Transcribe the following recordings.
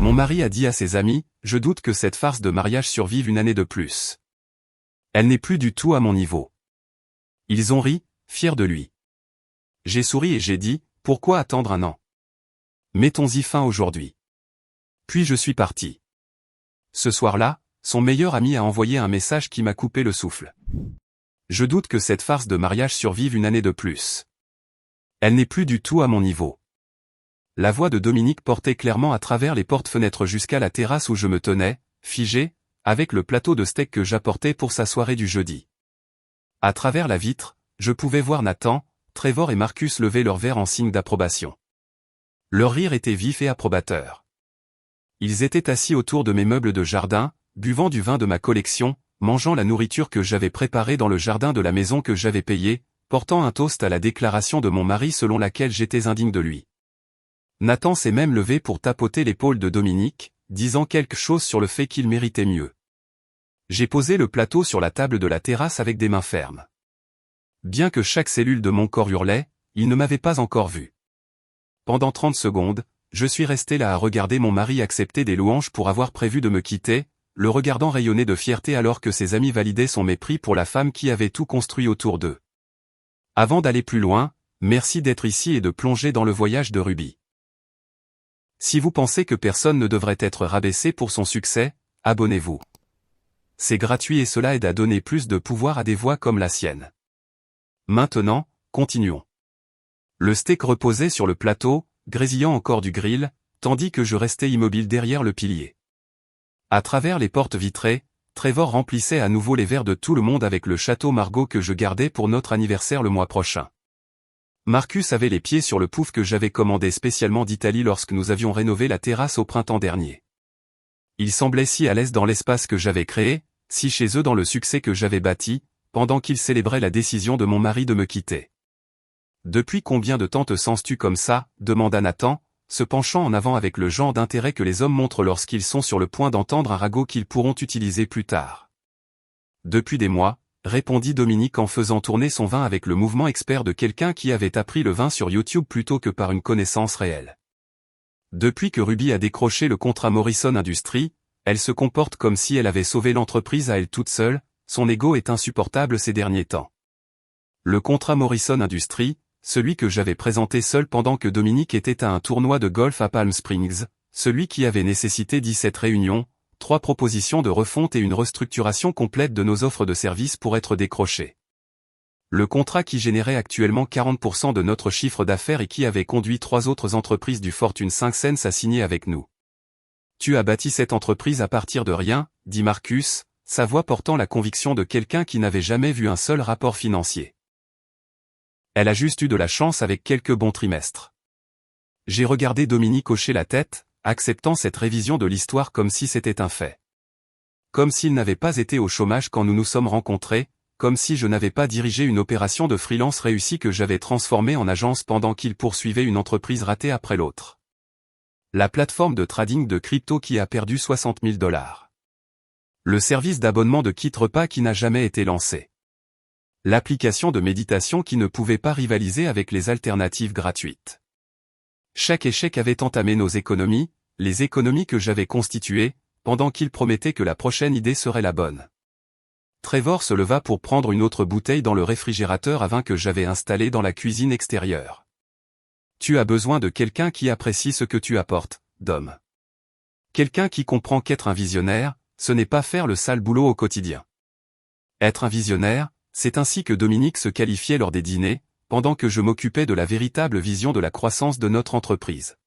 Mon mari a dit à ses amis, je doute que cette farce de mariage survive une année de plus. Elle n'est plus du tout à mon niveau. Ils ont ri, fiers de lui. J'ai souri et j'ai dit, pourquoi attendre un an? Mettons-y fin aujourd'hui. Puis je suis parti. Ce soir-là, son meilleur ami a envoyé un message qui m'a coupé le souffle. Je doute que cette farce de mariage survive une année de plus. Elle n'est plus du tout à mon niveau. La voix de Dominique portait clairement à travers les portes-fenêtres jusqu'à la terrasse où je me tenais, figé, avec le plateau de steak que j'apportais pour sa soirée du jeudi. À travers la vitre, je pouvais voir Nathan, Trevor et Marcus lever leur verre en signe d'approbation. Leur rire était vif et approbateur. Ils étaient assis autour de mes meubles de jardin, buvant du vin de ma collection, mangeant la nourriture que j'avais préparée dans le jardin de la maison que j'avais payée, portant un toast à la déclaration de mon mari selon laquelle j'étais indigne de lui. Nathan s'est même levé pour tapoter l'épaule de Dominique, disant quelque chose sur le fait qu'il méritait mieux. J'ai posé le plateau sur la table de la terrasse avec des mains fermes. Bien que chaque cellule de mon corps hurlait, il ne m'avait pas encore vu. Pendant 30 secondes, je suis resté là à regarder mon mari accepter des louanges pour avoir prévu de me quitter, le regardant rayonner de fierté alors que ses amis validaient son mépris pour la femme qui avait tout construit autour d'eux. Avant d'aller plus loin, merci d'être ici et de plonger dans le voyage de Ruby. Si vous pensez que personne ne devrait être rabaissé pour son succès, abonnez-vous. C'est gratuit et cela aide à donner plus de pouvoir à des voix comme la sienne. Maintenant, continuons. Le steak reposait sur le plateau, grésillant encore du grill, tandis que je restais immobile derrière le pilier. À travers les portes vitrées, Trevor remplissait à nouveau les verres de tout le monde avec le château Margaux que je gardais pour notre anniversaire le mois prochain. Marcus avait les pieds sur le pouf que j'avais commandé spécialement d'Italie lorsque nous avions rénové la terrasse au printemps dernier. Il semblait si à l'aise dans l'espace que j'avais créé, si chez eux dans le succès que j'avais bâti, pendant qu'ils célébraient la décision de mon mari de me quitter. « Depuis combien de temps te sens-tu comme ça ?» demanda Nathan, se penchant en avant avec le genre d'intérêt que les hommes montrent lorsqu'ils sont sur le point d'entendre un ragot qu'ils pourront utiliser plus tard. « Depuis des mois, » répondit Dominique en faisant tourner son vin avec le mouvement expert de quelqu'un qui avait appris le vin sur YouTube plutôt que par une connaissance réelle. Depuis que Ruby a décroché le contrat Morrison Industries, elle se comporte comme si elle avait sauvé l'entreprise à elle toute seule, son ego est insupportable ces derniers temps. Le contrat Morrison Industries, celui que j'avais présenté seul pendant que Dominique était à un tournoi de golf à Palm Springs, celui qui avait nécessité 17 réunions, 3 propositions de refonte et une restructuration complète de nos offres de services pour être décroché. Le contrat qui générait actuellement 40% de notre chiffre d'affaires et qui avait conduit 3 autres entreprises du Fortune 500 à signer avec nous. Tu as bâti cette entreprise à partir de rien, dit Marcus, sa voix portant la conviction de quelqu'un qui n'avait jamais vu un seul rapport financier. Elle a juste eu de la chance avec quelques bons trimestres. J'ai regardé Dominique hocher la tête, acceptant cette révision de l'histoire comme si c'était un fait. Comme s'il n'avait pas été au chômage quand nous nous sommes rencontrés, comme si je n'avais pas dirigé une opération de freelance réussie que j'avais transformée en agence pendant qu'il poursuivait une entreprise ratée après l'autre. La plateforme de trading de crypto qui a perdu 60 000 $. Le service d'abonnement de kit repas qui n'a jamais été lancé. L'application de méditation qui ne pouvait pas rivaliser avec les alternatives gratuites. Chaque échec avait entamé nos économies, les économies que j'avais constituées, pendant qu'il promettait que la prochaine idée serait la bonne. Trevor se leva pour prendre une autre bouteille dans le réfrigérateur à vin que j'avais installé dans la cuisine extérieure. Tu as besoin de quelqu'un qui apprécie ce que tu apportes, Dom. Quelqu'un qui comprend qu'être un visionnaire, ce n'est pas faire le sale boulot au quotidien. Être un visionnaire, c'est ainsi que Dominique se qualifiait lors des dîners, pendant que je m'occupais de la véritable vision de la croissance de notre entreprise.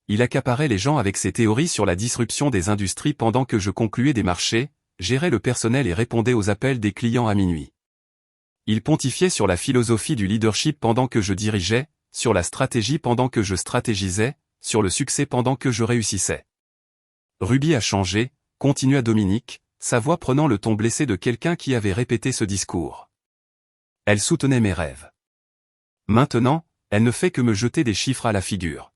Il accaparait les gens avec ses théories sur la disruption des industries pendant que je concluais des marchés, gérait le personnel et répondait aux appels des clients à minuit. Il pontifiait sur la philosophie du leadership pendant que je dirigeais, sur la stratégie pendant que je stratégisais, sur le succès pendant que je réussissais. Ruby a changé, continua Dominique, sa voix prenant le ton blessé de quelqu'un qui avait répété ce discours. Elle soutenait mes rêves. Maintenant, elle ne fait que me jeter des chiffres à la figure.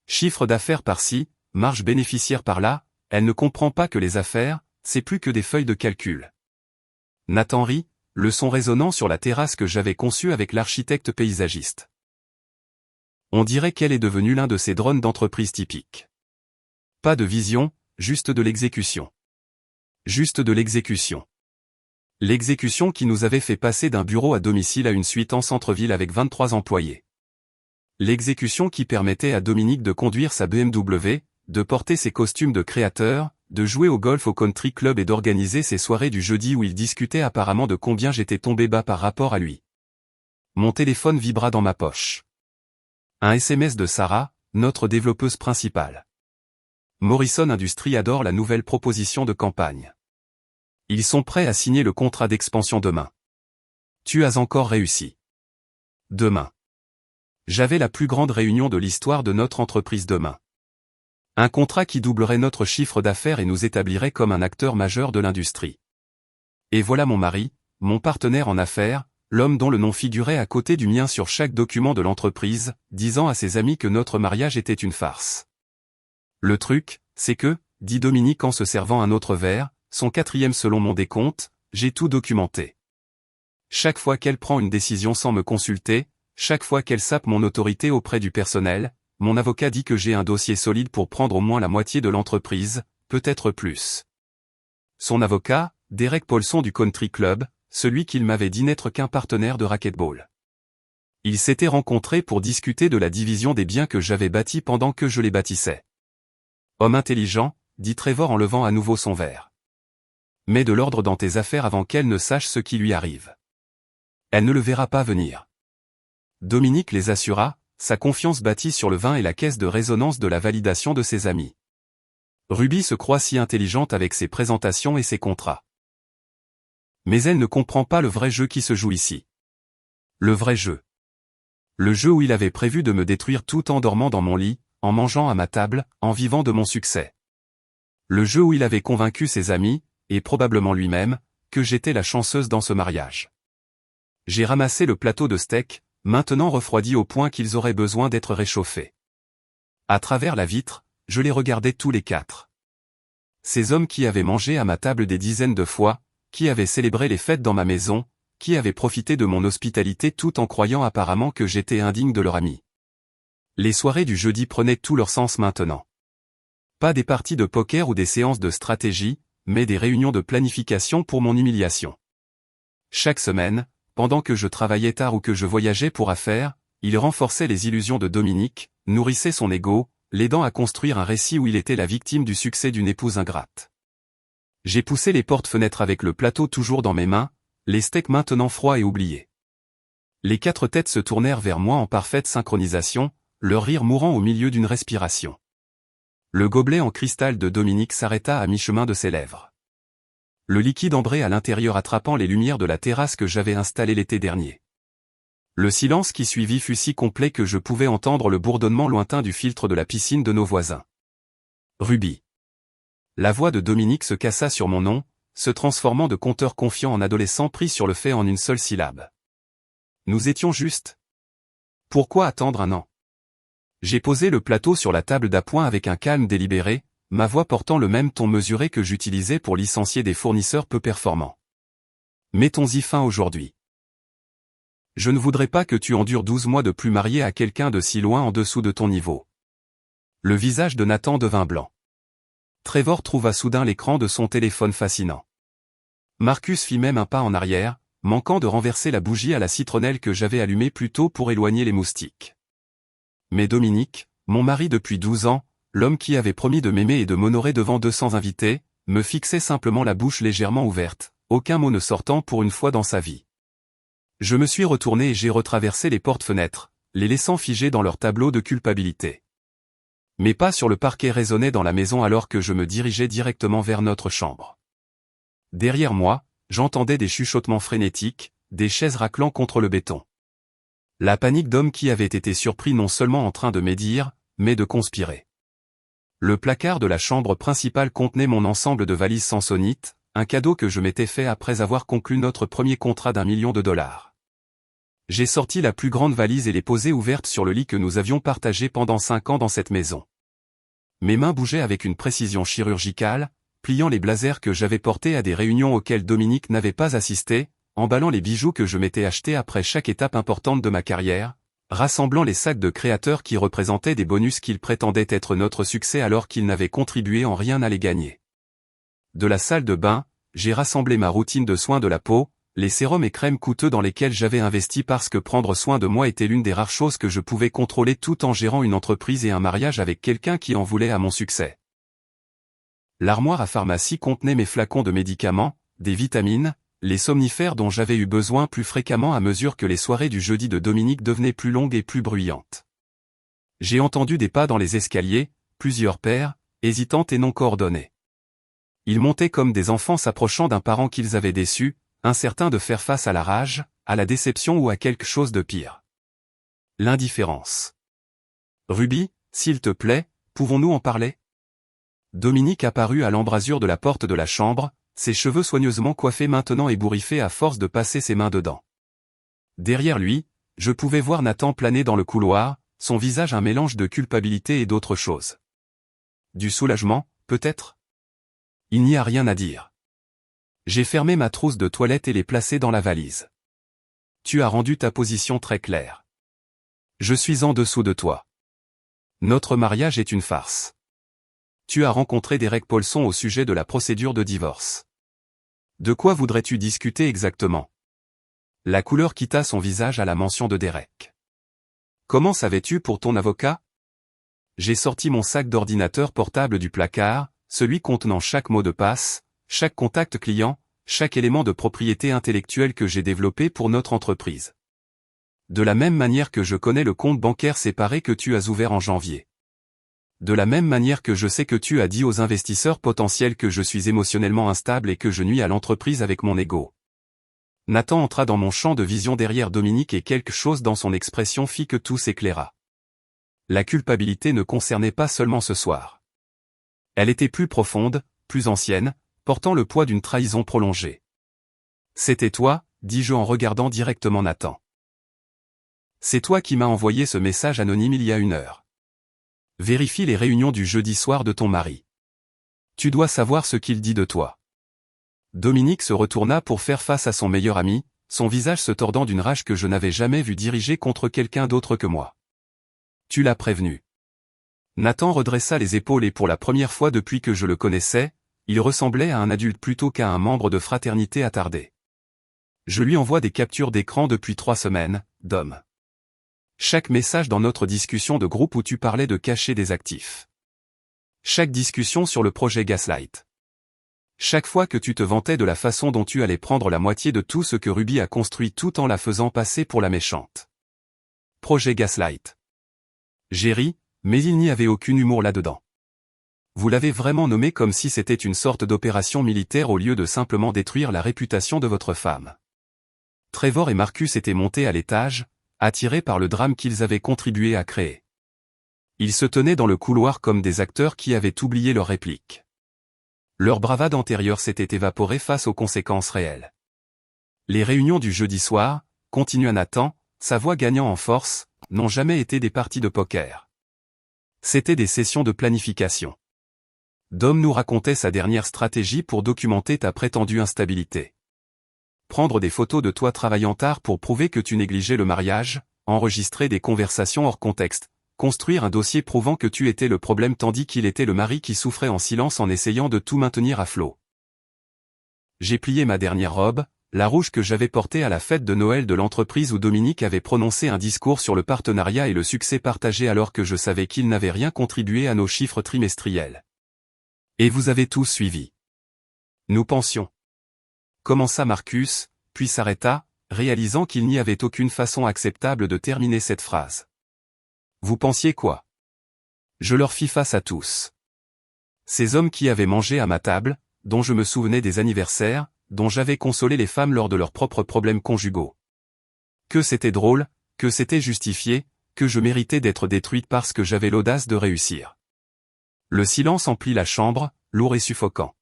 Chiffre d'affaires par-ci, marge bénéficiaire par-là, elle ne comprend pas que les affaires, c'est plus que des feuilles de calcul. Nathan rit, le son résonnant sur la terrasse que j'avais conçue avec l'architecte paysagiste. On dirait qu'elle est devenue l'un de ces drones d'entreprise typiques. Pas de vision, juste de l'exécution. Juste de l'exécution. L'exécution qui nous avait fait passer d'un bureau à domicile à une suite en centre-ville avec 23 employés. L'exécution qui permettait à Dominique de conduire sa BMW, de porter ses costumes de créateur, de jouer au golf au country club et d'organiser ses soirées du jeudi où il discutait apparemment de combien j'étais tombé bas par rapport à lui. Mon téléphone vibra dans ma poche. Un SMS de Sarah, notre développeuse principale. Morrison Industries adore la nouvelle proposition de campagne. Ils sont prêts à signer le contrat d'expansion demain. Tu as encore réussi. Demain. J'avais la plus grande réunion de l'histoire de notre entreprise demain. Un contrat qui doublerait notre chiffre d'affaires et nous établirait comme un acteur majeur de l'industrie. Et voilà mon mari, mon partenaire en affaires, l'homme dont le nom figurait à côté du mien sur chaque document de l'entreprise, disant à ses amis que notre mariage était une farce. Le truc, c'est que, dit Dominique en se servant un autre verre, son 4e selon mon décompte, j'ai tout documenté. Chaque fois qu'elle prend une décision sans me consulter, chaque fois qu'elle sape mon autorité auprès du personnel, mon avocat dit que j'ai un dossier solide pour prendre au moins la moitié de l'entreprise, peut-être plus. Son avocat, Derek Paulson du Country Club, celui qu'il m'avait dit n'être qu'un partenaire de racquetball. Ils s'étaient rencontrés pour discuter de la division des biens que j'avais bâtis pendant que je les bâtissais. Homme intelligent, dit Trevor en levant à nouveau son verre. Mets de l'ordre dans tes affaires avant qu'elle ne sache ce qui lui arrive. Elle ne le verra pas venir. Dominique les assura, sa confiance bâtie sur le vin et la caisse de résonance de la validation de ses amis. Ruby se croit si intelligente avec ses présentations et ses contrats. Mais elle ne comprend pas le vrai jeu qui se joue ici. Le vrai jeu. Le jeu où il avait prévu de me détruire tout en dormant dans mon lit, en mangeant à ma table, en vivant de mon succès. Le jeu où il avait convaincu ses amis, et probablement lui-même, que j'étais la chanceuse dans ce mariage. J'ai ramassé le plateau de steak, maintenant refroidi au point qu'ils auraient besoin d'être réchauffés. À travers la vitre, je les regardais tous les 4. Ces hommes qui avaient mangé à ma table des dizaines de fois, qui avaient célébré les fêtes dans ma maison, qui avaient profité de mon hospitalité tout en croyant apparemment que j'étais indigne de leur ami. Les soirées du jeudi prenaient tout leur sens maintenant. Pas des parties de poker ou des séances de stratégie, mais des réunions de planification pour mon humiliation. Chaque semaine, pendant que je travaillais tard ou que je voyageais pour affaires, il renforçait les illusions de Dominique, nourrissait son ego, l'aidant à construire un récit où il était la victime du succès d'une épouse ingrate. J'ai poussé les portes-fenêtres avec le plateau toujours dans mes mains, les steaks maintenant froids et oubliés. Les 4 têtes se tournèrent vers moi en parfaite synchronisation, leur rire mourant au milieu d'une respiration. Le gobelet en cristal de Dominique s'arrêta à mi-chemin de ses lèvres. Le liquide ambré à l'intérieur attrapant les lumières de la terrasse que j'avais installée l'été dernier. Le silence qui suivit fut si complet que je pouvais entendre le bourdonnement lointain du filtre de la piscine de nos voisins. Ruby. La voix de Dominique se cassa sur mon nom, se transformant de conteur confiant en adolescent pris sur le fait en une seule syllabe. Nous étions justes. Pourquoi attendre un an? J'ai posé le plateau sur la table d'appoint avec un calme délibéré, ma voix portant le même ton mesuré que j'utilisais pour licencier des fournisseurs peu performants. Mettons-y fin aujourd'hui. Je ne voudrais pas que tu endures 12 mois de plus marié à quelqu'un de si loin en dessous de ton niveau. Le visage de Nathan devint blanc. Trevor trouva soudain l'écran de son téléphone fascinant. Marcus fit même un pas en arrière, manquant de renverser la bougie à la citronnelle que j'avais allumée plus tôt pour éloigner les moustiques. Mais Dominique, mon mari depuis 12 ans, l'homme qui avait promis de m'aimer et de m'honorer devant 200 invités, me fixait simplement la bouche légèrement ouverte, aucun mot ne sortant pour une fois dans sa vie. Je me suis retourné et j'ai retraversé les portes-fenêtres, les laissant figés dans leur tableau de culpabilité. Mes pas sur le parquet résonnaient dans la maison alors que je me dirigeais directement vers notre chambre. Derrière moi, j'entendais des chuchotements frénétiques, des chaises raclant contre le béton. La panique d'hommes qui avaient été surpris non seulement en train de médire, mais de conspirer. Le placard de la chambre principale contenait mon ensemble de valises Samsonite, un cadeau que je m'étais fait après avoir conclu notre premier contrat d'1 million de dollars. J'ai sorti la plus grande valise et l'ai posée ouverte sur le lit que nous avions partagé pendant 5 ans dans cette maison. Mes mains bougeaient avec une précision chirurgicale, pliant les blazers que j'avais portés à des réunions auxquelles Dominique n'avait pas assisté, emballant les bijoux que je m'étais achetés après chaque étape importante de ma carrière, rassemblant les sacs de créateurs qui représentaient des bonus qu'ils prétendaient être notre succès alors qu'ils n'avaient contribué en rien à les gagner. De la salle de bain, j'ai rassemblé ma routine de soins de la peau, les sérums et crèmes coûteux dans lesquels j'avais investi parce que prendre soin de moi était l'une des rares choses que je pouvais contrôler tout en gérant une entreprise et un mariage avec quelqu'un qui en voulait à mon succès. L'armoire à pharmacie contenait mes flacons de médicaments, des vitamines, les somnifères dont j'avais eu besoin plus fréquemment à mesure que les soirées du jeudi de Dominique devenaient plus longues et plus bruyantes. J'ai entendu des pas dans les escaliers, plusieurs paires, hésitantes et non coordonnées. Ils montaient comme des enfants s'approchant d'un parent qu'ils avaient déçu, incertains de faire face à la rage, à la déception ou à quelque chose de pire. L'indifférence. Ruby, s'il te plaît, pouvons-nous en parler? Dominique apparut à l'embrasure de la porte de la chambre, ses cheveux soigneusement coiffés maintenant ébouriffés à force de passer ses mains dedans. Derrière lui, je pouvais voir Nathan planer dans le couloir, son visage un mélange de culpabilité et d'autre chose. Du soulagement, peut-être? Il n'y a rien à dire. J'ai fermé ma trousse de toilette et l'ai placée dans la valise. Tu as rendu ta position très claire. Je suis en dessous de toi. Notre mariage est une farce. Tu as rencontré Derek Paulson au sujet de la procédure de divorce. De quoi voudrais-tu discuter exactement? La couleur quitta son visage à la mention de Derek. Comment savais-tu pour ton avocat? J'ai sorti mon sac d'ordinateur portable du placard, celui contenant chaque mot de passe, chaque contact client, chaque élément de propriété intellectuelle que j'ai développé pour notre entreprise. De la même manière que je connais le compte bancaire séparé que tu as ouvert en janvier. De la même manière que je sais que tu as dit aux investisseurs potentiels que je suis émotionnellement instable et que je nuis à l'entreprise avec mon ego. Nathan entra dans mon champ de vision derrière Dominique et quelque chose dans son expression fit que tout s'éclaira. La culpabilité ne concernait pas seulement ce soir. Elle était plus profonde, plus ancienne, portant le poids d'une trahison prolongée. C'était toi, dis-je en regardant directement Nathan. C'est toi qui m'as envoyé ce message anonyme il y a 1 heure. Vérifie les réunions du jeudi soir de ton mari. Tu dois savoir ce qu'il dit de toi. Dominique se retourna pour faire face à son meilleur ami, son visage se tordant d'une rage que je n'avais jamais vu diriger contre quelqu'un d'autre que moi. Tu l'as prévenu. Nathan redressa les épaules et pour la première fois depuis que je le connaissais, il ressemblait à un adulte plutôt qu'à un membre de fraternité attardé. Je lui envoie des captures d'écran depuis 3 semaines, Dom. Chaque message dans notre discussion de groupe où tu parlais de cacher des actifs. Chaque discussion sur le projet Gaslight. Chaque fois que tu te vantais de la façon dont tu allais prendre la moitié de tout ce que Ruby a construit tout en la faisant passer pour la méchante. Projet Gaslight. J'ai ri, mais il n'y avait aucun humour là-dedans. Vous l'avez vraiment nommé comme si c'était une sorte d'opération militaire au lieu de simplement détruire la réputation de votre femme. Trevor et Marcus étaient montés à l'étage, attirés par le drame qu'ils avaient contribué à créer. Ils se tenaient dans le couloir comme des acteurs qui avaient oublié leur réplique. Leur bravade antérieure s'était évaporée face aux conséquences réelles. Les réunions du jeudi soir, continua Nathan, sa voix gagnant en force, n'ont jamais été des parties de poker. C'était des sessions de planification. Dom nous racontait sa dernière stratégie pour documenter ta prétendue instabilité. Prendre des photos de toi travaillant tard pour prouver que tu négligeais le mariage, enregistrer des conversations hors contexte, construire un dossier prouvant que tu étais le problème tandis qu'il était le mari qui souffrait en silence en essayant de tout maintenir à flot. J'ai plié ma dernière robe, la rouge que j'avais portée à la fête de Noël de l'entreprise où Dominique avait prononcé un discours sur le partenariat et le succès partagé alors que je savais qu'il n'avait rien contribué à nos chiffres trimestriels. Et vous avez tous suivi. Nous pensions. Commença Marcus, puis s'arrêta, réalisant qu'il n'y avait aucune façon acceptable de terminer cette phrase. Vous pensiez quoi? Je leur fis face à tous. Ces hommes qui avaient mangé à ma table, dont je me souvenais des anniversaires, dont j'avais consolé les femmes lors de leurs propres problèmes conjugaux. Que c'était drôle, que c'était justifié, que je méritais d'être détruite parce que j'avais l'audace de réussir. Le silence emplit la chambre, lourd et suffocant.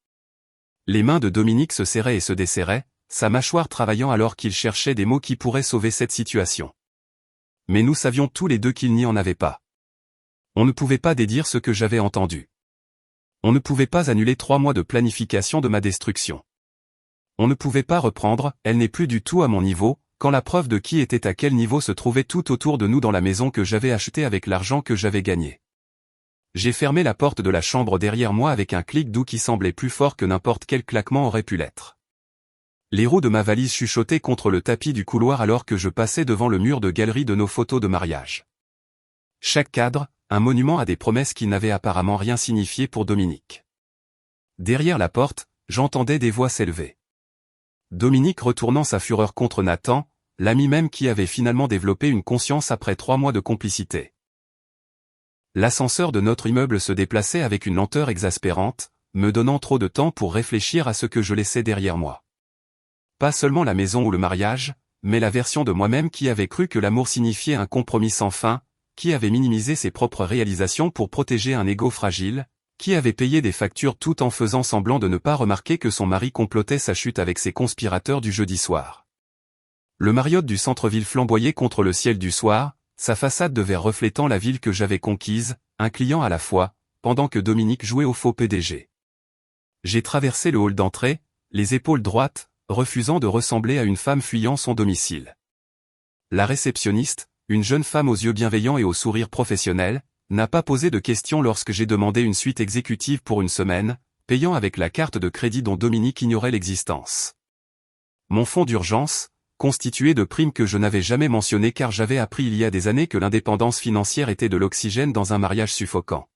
Les mains de Dominique se serraient et se desserraient, sa mâchoire travaillant alors qu'il cherchait des mots qui pourraient sauver cette situation. Mais nous savions tous les deux qu'il n'y en avait pas. On ne pouvait pas dédire ce que j'avais entendu. On ne pouvait pas annuler 3 mois de planification de ma destruction. On ne pouvait pas reprendre, elle n'est plus du tout à mon niveau, quand la preuve de qui était à quel niveau se trouvait tout autour de nous dans la maison que j'avais achetée avec l'argent que j'avais gagné. J'ai fermé la porte de la chambre derrière moi avec un clic doux qui semblait plus fort que n'importe quel claquement aurait pu l'être. Les roues de ma valise chuchotaient contre le tapis du couloir alors que je passais devant le mur de galerie de nos photos de mariage. Chaque cadre, un monument à des promesses qui n'avaient apparemment rien signifié pour Dominique. Derrière la porte, j'entendais des voix s'élever. Dominique retournant sa fureur contre Nathan, l'ami même qui avait finalement développé une conscience après 3 mois de complicité. L'ascenseur de notre immeuble se déplaçait avec une lenteur exaspérante, me donnant trop de temps pour réfléchir à ce que je laissais derrière moi. Pas seulement la maison ou le mariage, mais la version de moi-même qui avait cru que l'amour signifiait un compromis sans fin, qui avait minimisé ses propres réalisations pour protéger un ego fragile, qui avait payé des factures tout en faisant semblant de ne pas remarquer que son mari complotait sa chute avec ses conspirateurs du jeudi soir. Le Marriott du centre-ville flamboyait contre le ciel du soir, sa façade de verre reflétant la ville que j'avais conquise, un client à la fois, pendant que Dominique jouait au faux PDG. J'ai traversé le hall d'entrée, les épaules droites, refusant de ressembler à une femme fuyant son domicile. La réceptionniste, une jeune femme aux yeux bienveillants et au sourire professionnel, n'a pas posé de questions lorsque j'ai demandé une suite exécutive pour une semaine, payant avec la carte de crédit dont Dominique ignorait l'existence. Mon fonds d'urgence, constitué de primes que je n'avais jamais mentionnées car j'avais appris il y a des années que l'indépendance financière était de l'oxygène dans un mariage suffocant.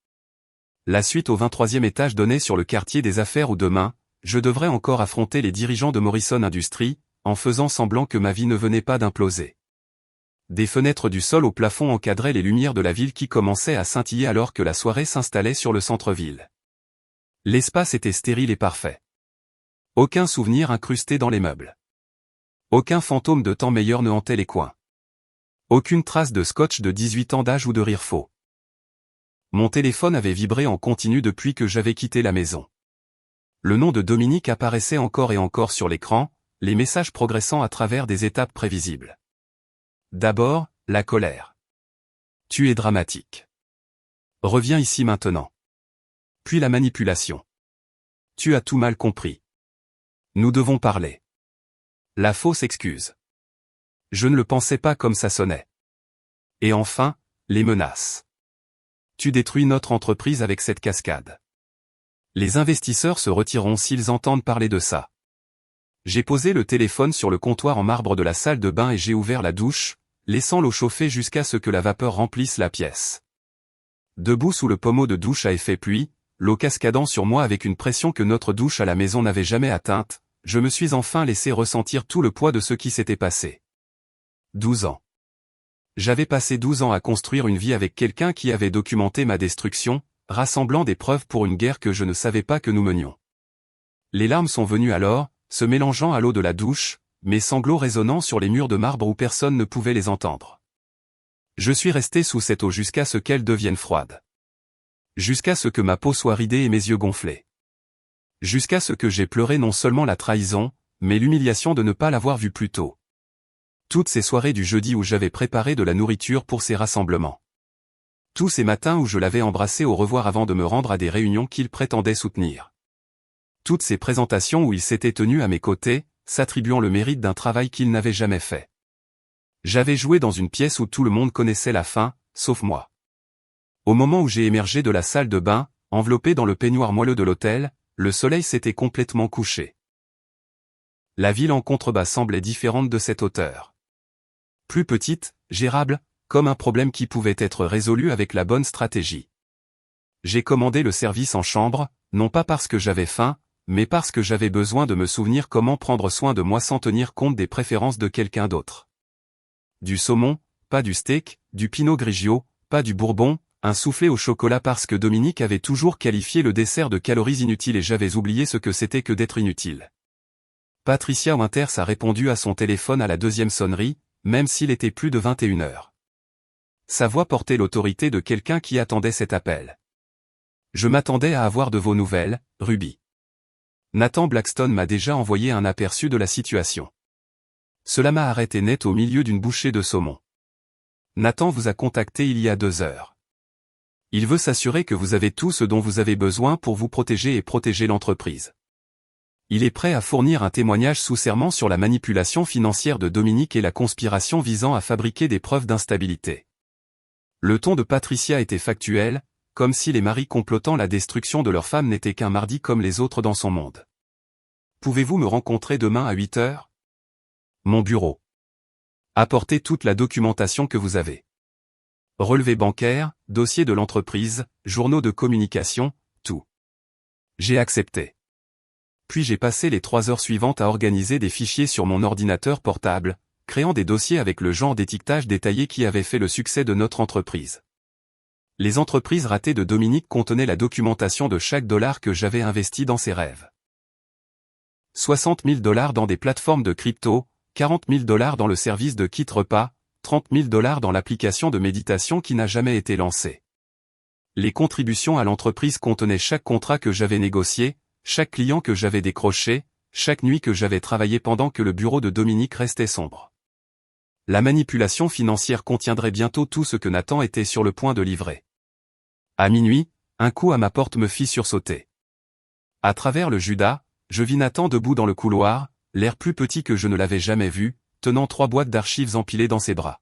La suite au 23e étage donnait sur le quartier des affaires où demain, je devrais encore affronter les dirigeants de Morrison Industries, en faisant semblant que ma vie ne venait pas d'imploser. Des fenêtres du sol au plafond encadraient les lumières de la ville qui commençaient à scintiller alors que la soirée s'installait sur le centre-ville. L'espace était stérile et parfait. Aucun souvenir incrusté dans les meubles. Aucun fantôme de temps meilleur ne hantait les coins. Aucune trace de scotch de 18 ans d'âge ou de rire faux. Mon téléphone avait vibré en continu depuis que j'avais quitté la maison. Le nom de Dominique apparaissait encore et encore sur l'écran, les messages progressant à travers des étapes prévisibles. D'abord, la colère. Tu es dramatique. Reviens ici maintenant. Puis la manipulation. Tu as tout mal compris. Nous devons parler. La fausse excuse. Je ne le pensais pas comme ça sonnait. Et enfin, les menaces. Tu détruis notre entreprise avec cette cascade. Les investisseurs se retireront s'ils entendent parler de ça. J'ai posé le téléphone sur le comptoir en marbre de la salle de bain et j'ai ouvert la douche, laissant l'eau chauffer jusqu'à ce que la vapeur remplisse la pièce. Debout sous le pommeau de douche à effet pluie, l'eau cascadant sur moi avec une pression que notre douche à la maison n'avait jamais atteinte, je me suis enfin laissé ressentir tout le poids de ce qui s'était passé. 12 ans. J'avais passé 12 ans à construire une vie avec quelqu'un qui avait documenté ma destruction, rassemblant des preuves pour une guerre que je ne savais pas que nous menions. Les larmes sont venues alors, se mélangeant à l'eau de la douche, mes sanglots résonnant sur les murs de marbre où personne ne pouvait les entendre. Je suis resté sous cette eau jusqu'à ce qu'elle devienne froide. Jusqu'à ce que ma peau soit ridée et mes yeux gonflés. Jusqu'à ce que j'ai pleuré non seulement la trahison, mais l'humiliation de ne pas l'avoir vue plus tôt. Toutes ces soirées du jeudi où j'avais préparé de la nourriture pour ces rassemblements. Tous ces matins où je l'avais embrassé au revoir avant de me rendre à des réunions qu'il prétendait soutenir. Toutes ces présentations où il s'était tenu à mes côtés, s'attribuant le mérite d'un travail qu'il n'avait jamais fait. J'avais joué dans une pièce où tout le monde connaissait la fin, sauf moi. Au moment où j'ai émergé de la salle de bain, enveloppé dans le peignoir moelleux de l'hôtel, le soleil s'était complètement couché. La ville en contrebas semblait différente de cette hauteur. Plus petite, gérable, comme un problème qui pouvait être résolu avec la bonne stratégie. J'ai commandé le service en chambre, non pas parce que j'avais faim, mais parce que j'avais besoin de me souvenir comment prendre soin de moi sans tenir compte des préférences de quelqu'un d'autre. Du saumon, pas du steak, du pinot grigio, pas du bourbon, un soufflé au chocolat parce que Dominique avait toujours qualifié le dessert de calories inutiles et j'avais oublié ce que c'était que d'être inutile. Patricia Winters a répondu à son téléphone à la deuxième sonnerie, même s'il était plus de 21 heures. Sa voix portait l'autorité de quelqu'un qui attendait cet appel. Je m'attendais à avoir de vos nouvelles, Ruby. Nathan Blackstone m'a déjà envoyé un aperçu de la situation. Cela m'a arrêté net au milieu d'une bouchée de saumon. Nathan vous a contacté il y a 2 heures. Il veut s'assurer que vous avez tout ce dont vous avez besoin pour vous protéger et protéger l'entreprise. Il est prêt à fournir un témoignage sous serment sur la manipulation financière de Dominique et la conspiration visant à fabriquer des preuves d'instabilité. Le ton de Patricia était factuel, comme si les maris complotant la destruction de leur femme n'étaient qu'un mardi comme les autres dans son monde. Pouvez-vous me rencontrer demain à 8 heures? Mon bureau. Apportez toute la documentation que vous avez. Relevé bancaire, dossier de l'entreprise, journaux de communication, tout. J'ai accepté. Puis j'ai passé les 3 heures suivantes à organiser des fichiers sur mon ordinateur portable, créant des dossiers avec le genre d'étiquetage détaillé qui avait fait le succès de notre entreprise. Les entreprises ratées de Dominique contenaient la documentation de chaque dollar que j'avais investi dans ses rêves. 60 000 $ dans des plateformes de crypto, 40 000 $ dans le service de kit repas, 30 000 $ dans l'application de méditation qui n'a jamais été lancée. Les contributions à l'entreprise contenaient chaque contrat que j'avais négocié, chaque client que j'avais décroché, chaque nuit que j'avais travaillé pendant que le bureau de Dominique restait sombre. La manipulation financière contiendrait bientôt tout ce que Nathan était sur le point de livrer. À minuit, un coup à ma porte me fit sursauter. À travers le Judas, je vis Nathan debout dans le couloir, l'air plus petit que je ne l'avais jamais vu, tenant 3 boîtes d'archives empilées dans ses bras.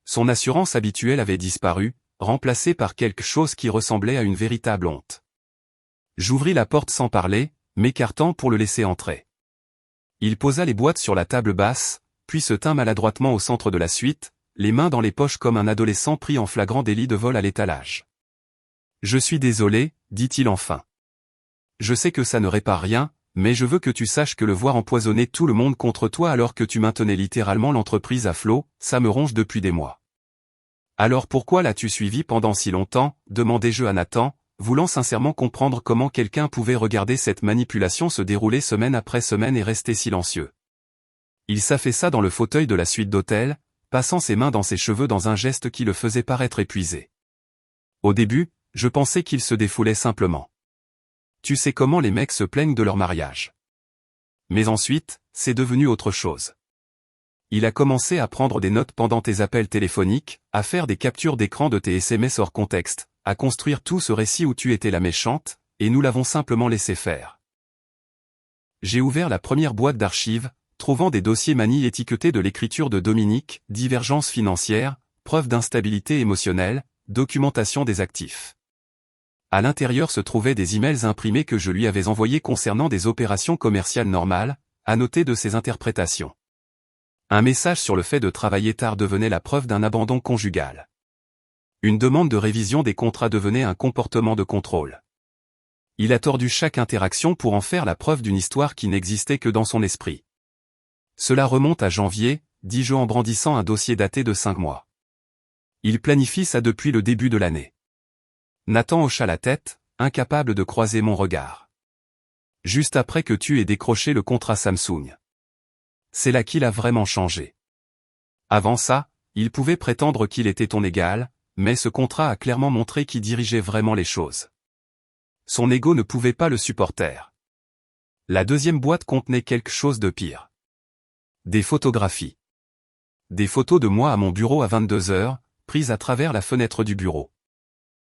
Son assurance habituelle avait disparu, remplacée par quelque chose qui ressemblait à une véritable honte. J'ouvris la porte sans parler, m'écartant pour le laisser entrer. Il posa les boîtes sur la table basse, puis se tint maladroitement au centre de la suite, les mains dans les poches comme un adolescent pris en flagrant délit de vol à l'étalage. « Je suis désolé, dit-il enfin. Je sais que ça ne répare rien, mais je veux que tu saches que le voir empoisonner tout le monde contre toi alors que tu maintenais littéralement l'entreprise à flot, ça me ronge depuis des mois. » « Alors pourquoi l'as-tu suivi pendant si longtemps ?» demandai-je à Nathan, voulant sincèrement comprendre comment quelqu'un pouvait regarder cette manipulation se dérouler semaine après semaine et rester silencieux. Il s'affaissa dans le fauteuil de la suite d'hôtel, passant ses mains dans ses cheveux dans un geste qui le faisait paraître épuisé. Au début, je pensais qu'il se défoulait simplement. Tu sais comment les mecs se plaignent de leur mariage. Mais ensuite, c'est devenu autre chose. Il a commencé à prendre des notes pendant tes appels téléphoniques, à faire des captures d'écran de tes SMS hors contexte, à construire tout ce récit où tu étais la méchante, et nous l'avons simplement laissé faire. J'ai ouvert la première boîte d'archives, trouvant des dossiers manille étiquetés de l'écriture de Dominique, divergence financière, preuve d'instabilité émotionnelle, documentation des actifs. À l'intérieur se trouvaient des emails imprimés que je lui avais envoyés concernant des opérations commerciales normales, à noter de ses interprétations. Un message sur le fait de travailler tard devenait la preuve d'un abandon conjugal. Une demande de révision des contrats devenait un comportement de contrôle. Il a tordu chaque interaction pour en faire la preuve d'une histoire qui n'existait que dans son esprit. Cela remonte à janvier, dis-je en brandissant un dossier daté de 5 mois. Il planifie ça depuis le début de l'année. Nathan hocha la tête, incapable de croiser mon regard. Juste après que tu aies décroché le contrat Samsung. C'est là qu'il a vraiment changé. Avant ça, il pouvait prétendre qu'il était ton égal, mais ce contrat a clairement montré qui dirigeait vraiment les choses. Son ego ne pouvait pas le supporter. La deuxième boîte contenait quelque chose de pire. Des photographies. Des photos de moi à mon bureau à 22 heures, prises à travers la fenêtre du bureau.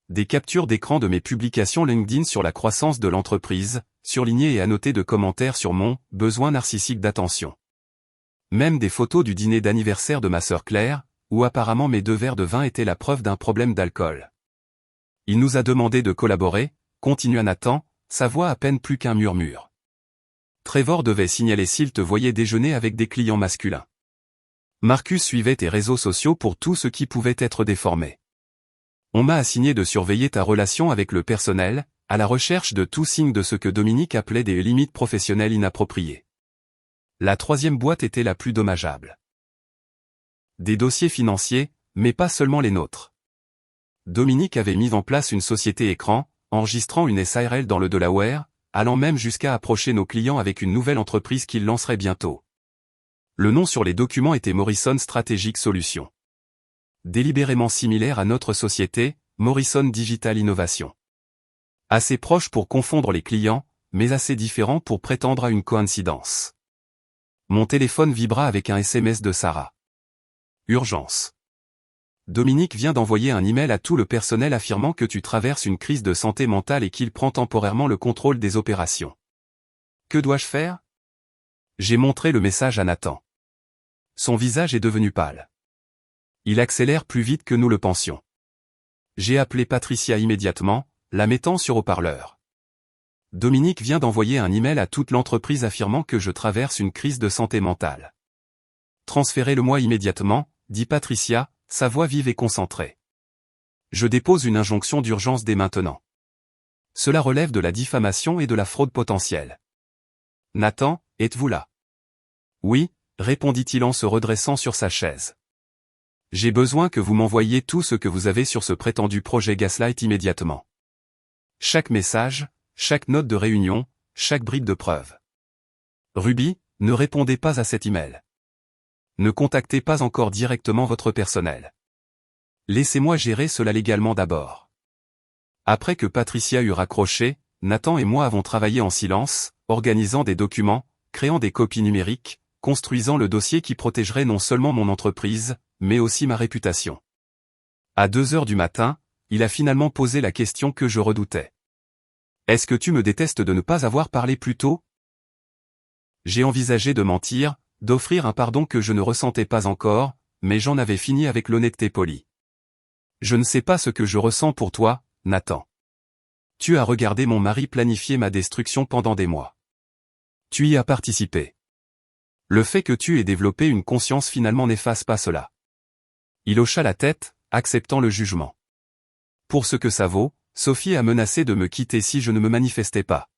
Des captures d'écran de mes publications LinkedIn sur la croissance de l'entreprise, surlignées et annotées de commentaires sur mon « besoin narcissique d'attention ». Même des photos du dîner d'anniversaire de ma sœur Claire, où apparemment mes 2 verres de vin étaient la preuve d'un problème d'alcool. Il nous a demandé de collaborer, continua Nathan, sa voix à peine plus qu'un murmure. Trevor devait signaler s'il te voyait déjeuner avec des clients masculins. Marcus suivait tes réseaux sociaux pour tout ce qui pouvait être déformé. On m'a assigné de surveiller ta relation avec le personnel, à la recherche de tout signe de ce que Dominique appelait des limites professionnelles inappropriées. La troisième boîte était la plus dommageable. Des dossiers financiers, mais pas seulement les nôtres. Dominique avait mis en place une société écran, enregistrant une SARL dans le Delaware, allant même jusqu'à approcher nos clients avec une nouvelle entreprise qu'il lancerait bientôt. Le nom sur les documents était Morrison Strategic Solutions. Délibérément similaire à notre société, Morrison Digital Innovation. Assez proche pour confondre les clients, mais assez différent pour prétendre à une coïncidence. Mon téléphone vibra avec un SMS de Sarah. Urgence. Dominique vient d'envoyer un email à tout le personnel affirmant que tu traverses une crise de santé mentale et qu'il prend temporairement le contrôle des opérations. Que dois-je faire? J'ai montré le message à Nathan. Son visage est devenu pâle. Il accélère plus vite que nous le pensions. J'ai appelé Patricia immédiatement, la mettant sur haut-parleur. Dominique vient d'envoyer un email à toute l'entreprise affirmant que je traverse une crise de santé mentale. Transférez-le-moi immédiatement, dit Patricia, sa voix vive et concentrée. Je dépose une injonction d'urgence dès maintenant. Cela relève de la diffamation et de la fraude potentielle. Nathan, êtes-vous là? Oui, répondit-il en se redressant sur sa chaise. J'ai besoin que vous m'envoyiez tout ce que vous avez sur ce prétendu projet Gaslight immédiatement. Chaque message, chaque note de réunion, chaque bribe de preuve. Ruby, ne répondez pas à cet email. Ne contactez pas encore directement votre personnel. Laissez-moi gérer cela légalement d'abord. Après que Patricia eut raccroché, Nathan et moi avons travaillé en silence, organisant des documents, créant des copies numériques, construisant le dossier qui protégerait non seulement mon entreprise, mais aussi ma réputation. À 2 heures du matin, il a finalement posé la question que je redoutais. Est-ce que tu me détestes de ne pas avoir parlé plus tôt? J'ai envisagé de mentir, d'offrir un pardon que je ne ressentais pas encore, mais j'en avais fini avec l'honnêteté polie. Je ne sais pas ce que je ressens pour toi, Nathan. Tu as regardé mon mari planifier ma destruction pendant des mois. Tu y as participé. Le fait que tu aies développé une conscience finalement n'efface pas cela. Il hocha la tête, acceptant le jugement. Pour ce que ça vaut, Sophie a menacé de me quitter si je ne me manifestais pas.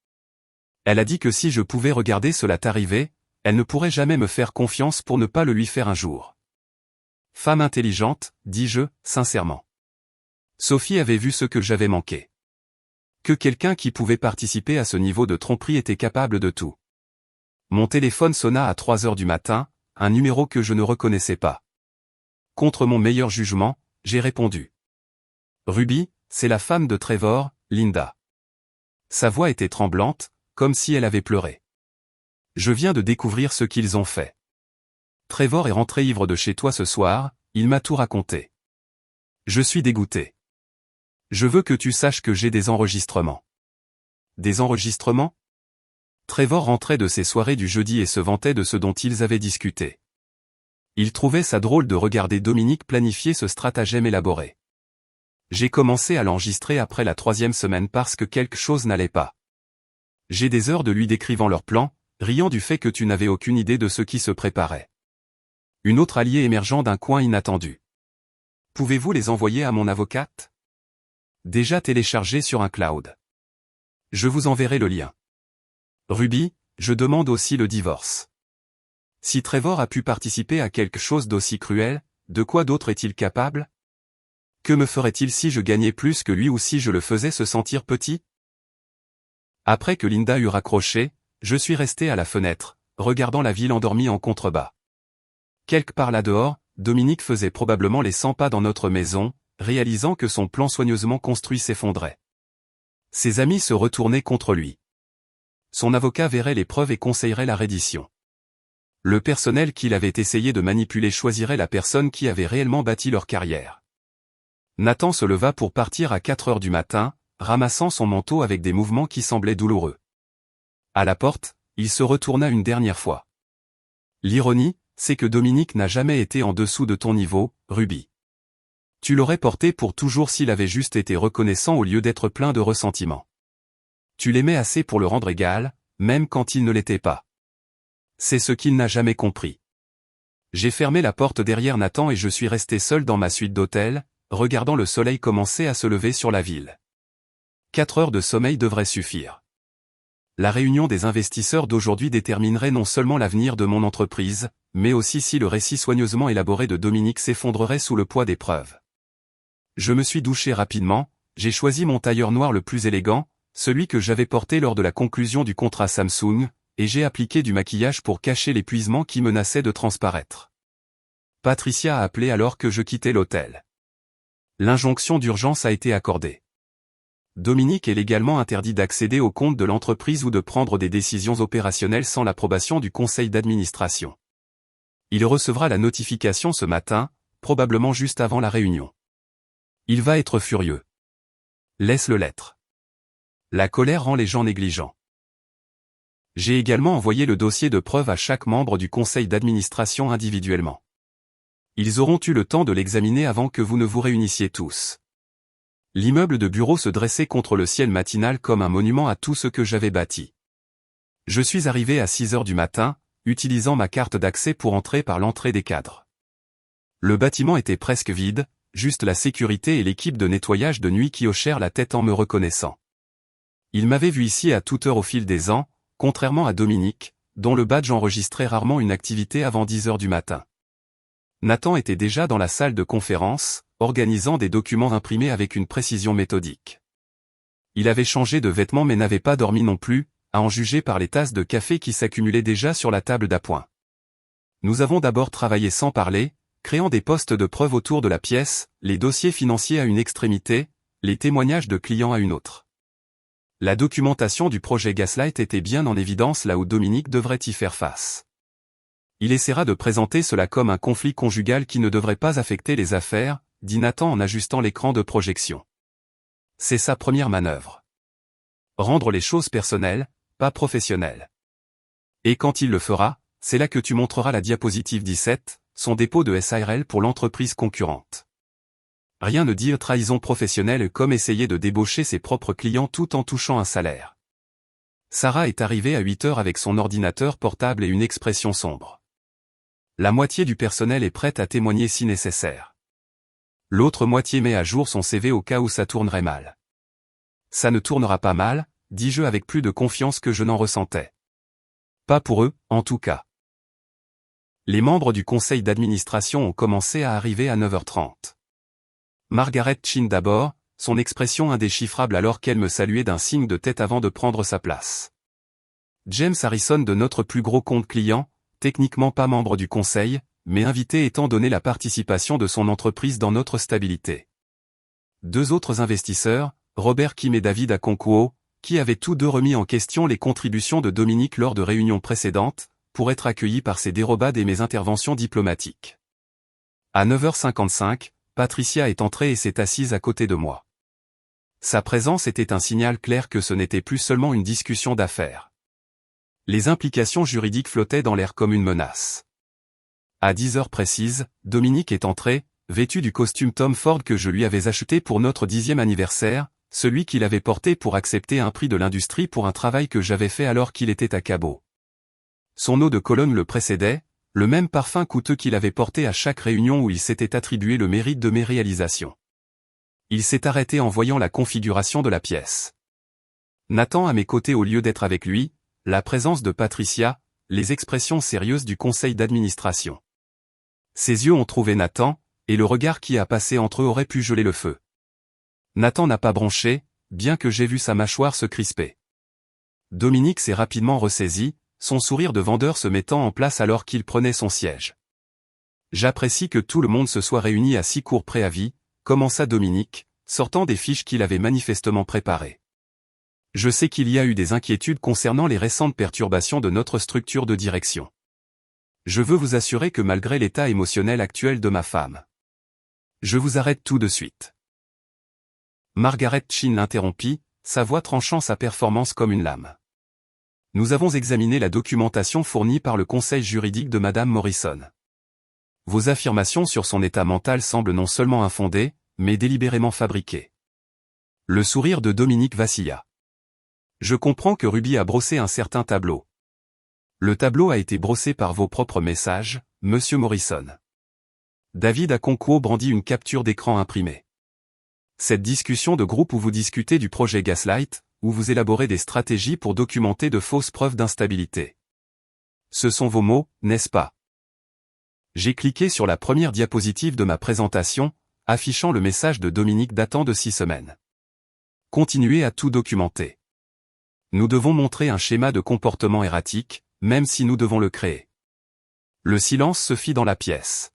Elle a dit que si je pouvais regarder cela t'arriver, elle ne pourrait jamais me faire confiance pour ne pas le lui faire un jour. Femme intelligente, dis-je, sincèrement. Sophie avait vu ce que j'avais manqué. Que quelqu'un qui pouvait participer à ce niveau de tromperie était capable de tout. Mon téléphone sonna à 3 heures du matin, un numéro que je ne reconnaissais pas. Contre mon meilleur jugement, j'ai répondu. Ruby, c'est la femme de Trevor, Linda. Sa voix était tremblante, comme si elle avait pleuré. Je viens de découvrir ce qu'ils ont fait. Trevor est rentré ivre de chez toi ce soir, il m'a tout raconté. Je suis dégoûté. Je veux que tu saches que j'ai des enregistrements. Des enregistrements? Trevor rentrait de ses soirées du jeudi et se vantait de ce dont ils avaient discuté. Il trouvait ça drôle de regarder Dominique planifier ce stratagème élaboré. J'ai commencé à l'enregistrer après la 3e semaine parce que quelque chose n'allait pas. J'ai des heures de lui décrivant leur plan, riant du fait que tu n'avais aucune idée de ce qui se préparait. Une autre alliée émergeant d'un coin inattendu. Pouvez-vous les envoyer à mon avocate? Déjà téléchargés sur un cloud. Je vous enverrai le lien. Ruby, je demande aussi le divorce. Si Trevor a pu participer à quelque chose d'aussi cruel, de quoi d'autre est-il capable? Que me ferait-il si je gagnais plus que lui ou si je le faisais se sentir petit? Après que Linda eut raccroché, je suis resté à la fenêtre, regardant la ville endormie en contrebas. Quelque part là dehors, Dominique faisait probablement les 100 pas dans notre maison, réalisant que son plan soigneusement construit s'effondrait. Ses amis se retournaient contre lui. Son avocat verrait les preuves et conseillerait la reddition. Le personnel qu'il avait essayé de manipuler choisirait la personne qui avait réellement bâti leur carrière. Nathan se leva pour partir à 4 heures du matin, ramassant son manteau avec des mouvements qui semblaient douloureux. À la porte, il se retourna une dernière fois. L'ironie, c'est que Dominique n'a jamais été en dessous de ton niveau, Ruby. Tu l'aurais porté pour toujours s'il avait juste été reconnaissant au lieu d'être plein de ressentiment. Tu l'aimais assez pour le rendre égal, même quand il ne l'était pas. C'est ce qu'il n'a jamais compris. J'ai fermé la porte derrière Nathan et je suis resté seul dans ma suite d'hôtel, regardant le soleil commencer à se lever sur la ville. 4 heures de sommeil devraient suffire. La réunion des investisseurs d'aujourd'hui déterminerait non seulement l'avenir de mon entreprise, mais aussi si le récit soigneusement élaboré de Dominique s'effondrerait sous le poids des preuves. Je me suis douché rapidement, j'ai choisi mon tailleur noir le plus élégant, celui que j'avais porté lors de la conclusion du contrat Samsung, et j'ai appliqué du maquillage pour cacher l'épuisement qui menaçait de transparaître. Patricia a appelé alors que je quittais l'hôtel. L'injonction d'urgence a été accordée. Dominique est légalement interdit d'accéder aux comptes de l'entreprise ou de prendre des décisions opérationnelles sans l'approbation du conseil d'administration. Il recevra la notification ce matin, probablement juste avant la réunion. Il va être furieux. Laisse-le l'être. La colère rend les gens négligents. J'ai également envoyé le dossier de preuve à chaque membre du conseil d'administration individuellement. Ils auront eu le temps de l'examiner avant que vous ne vous réunissiez tous. L'immeuble de bureau se dressait contre le ciel matinal comme un monument à tout ce que j'avais bâti. Je suis arrivé à 6 heures du matin, utilisant ma carte d'accès pour entrer par l'entrée des cadres. Le bâtiment était presque vide, juste la sécurité et l'équipe de nettoyage de nuit qui hochèrent la tête en me reconnaissant. Ils m'avaient vu ici à toute heure au fil des ans, contrairement à Dominique, dont le badge enregistrait rarement une activité avant 10 heures du matin. Nathan était déjà dans la salle de conférence, organisant des documents imprimés avec une précision méthodique. Il avait changé de vêtements mais n'avait pas dormi non plus, à en juger par les tasses de café qui s'accumulaient déjà sur la table d'appoint. Nous avons d'abord travaillé sans parler, créant des postes de preuve autour de la pièce, les dossiers financiers à une extrémité, les témoignages de clients à une autre. La documentation du projet Gaslight était bien en évidence là où Dominique devrait y faire face. Il essaiera de présenter cela comme un conflit conjugal qui ne devrait pas affecter les affaires, dit Nathan en ajustant l'écran de projection. C'est sa première manœuvre. Rendre les choses personnelles, pas professionnelles. Et quand il le fera, c'est là que tu montreras la diapositive 17, son dépôt de SARL pour l'entreprise concurrente. Rien ne dit trahison professionnelle comme essayer de débaucher ses propres clients tout en touchant un salaire. Sarah est arrivée à 8 heures avec son ordinateur portable et une expression sombre. La moitié du personnel est prête à témoigner si nécessaire. L'autre moitié met à jour son CV au cas où ça tournerait mal. Ça ne tournera pas mal, dis-je avec plus de confiance que je n'en ressentais. Pas pour eux, en tout cas. Les membres du conseil d'administration ont commencé à arriver à 9h30. Margaret Chin d'abord, son expression indéchiffrable alors qu'elle me saluait d'un signe de tête avant de prendre sa place. James Harrison de notre plus gros compte client, techniquement pas membre du conseil, mais invité étant donné la participation de son entreprise dans notre stabilité. Deux autres investisseurs, Robert Kim et David Akonkuo, qui avaient tous deux remis en question les contributions de Dominique lors de réunions précédentes, pour être accueillis par ses dérobades et mes interventions diplomatiques. À 9h55, Patricia est entrée et s'est assise à côté de moi. Sa présence était un signal clair que ce n'était plus seulement une discussion d'affaires. Les implications juridiques flottaient dans l'air comme une menace. À 10 heures précises, Dominique est entré, vêtu du costume Tom Ford que je lui avais acheté pour notre 10e anniversaire, celui qu'il avait porté pour accepter un prix de l'industrie pour un travail que j'avais fait alors qu'il était à Cabo. Son eau de Cologne le précédait, le même parfum coûteux qu'il avait porté à chaque réunion où il s'était attribué le mérite de mes réalisations. Il s'est arrêté en voyant la configuration de la pièce. Nathan à mes côtés au lieu d'être avec lui, la présence de Patricia, les expressions sérieuses du conseil d'administration. Ses yeux ont trouvé Nathan, et le regard qui a passé entre eux aurait pu geler le feu. Nathan n'a pas bronché, bien que j'ai vu sa mâchoire se crisper. Dominique s'est rapidement ressaisi, son sourire de vendeur se mettant en place alors qu'il prenait son siège. J'apprécie que tout le monde se soit réuni à si court préavis, commença Dominique, sortant des fiches qu'il avait manifestement préparées. Je sais qu'il y a eu des inquiétudes concernant les récentes perturbations de notre structure de direction. Je veux vous assurer que malgré l'état émotionnel actuel de ma femme, je vous arrête tout de suite. Margaret Chin l'interrompit, sa voix tranchant sa performance comme une lame. Nous avons examiné la documentation fournie par le conseil juridique de Madame Morrison. Vos affirmations sur son état mental semblent non seulement infondées, mais délibérément fabriquées. Le sourire de Dominique vacilla. Je comprends que Ruby a brossé un certain tableau. Le tableau a été brossé par vos propres messages, Monsieur Morrison. David Akonkuo brandit une capture d'écran imprimée. Cette discussion de groupe où vous discutez du projet Gaslight, où vous élaborez des stratégies pour documenter de fausses preuves d'instabilité. Ce sont vos mots, n'est-ce pas? J'ai cliqué sur la première diapositive de ma présentation, affichant le message de Dominique datant de 6 semaines. Continuez à tout documenter. Nous devons montrer un schéma de comportement erratique, même si nous devons le créer. Le silence se fit dans la pièce.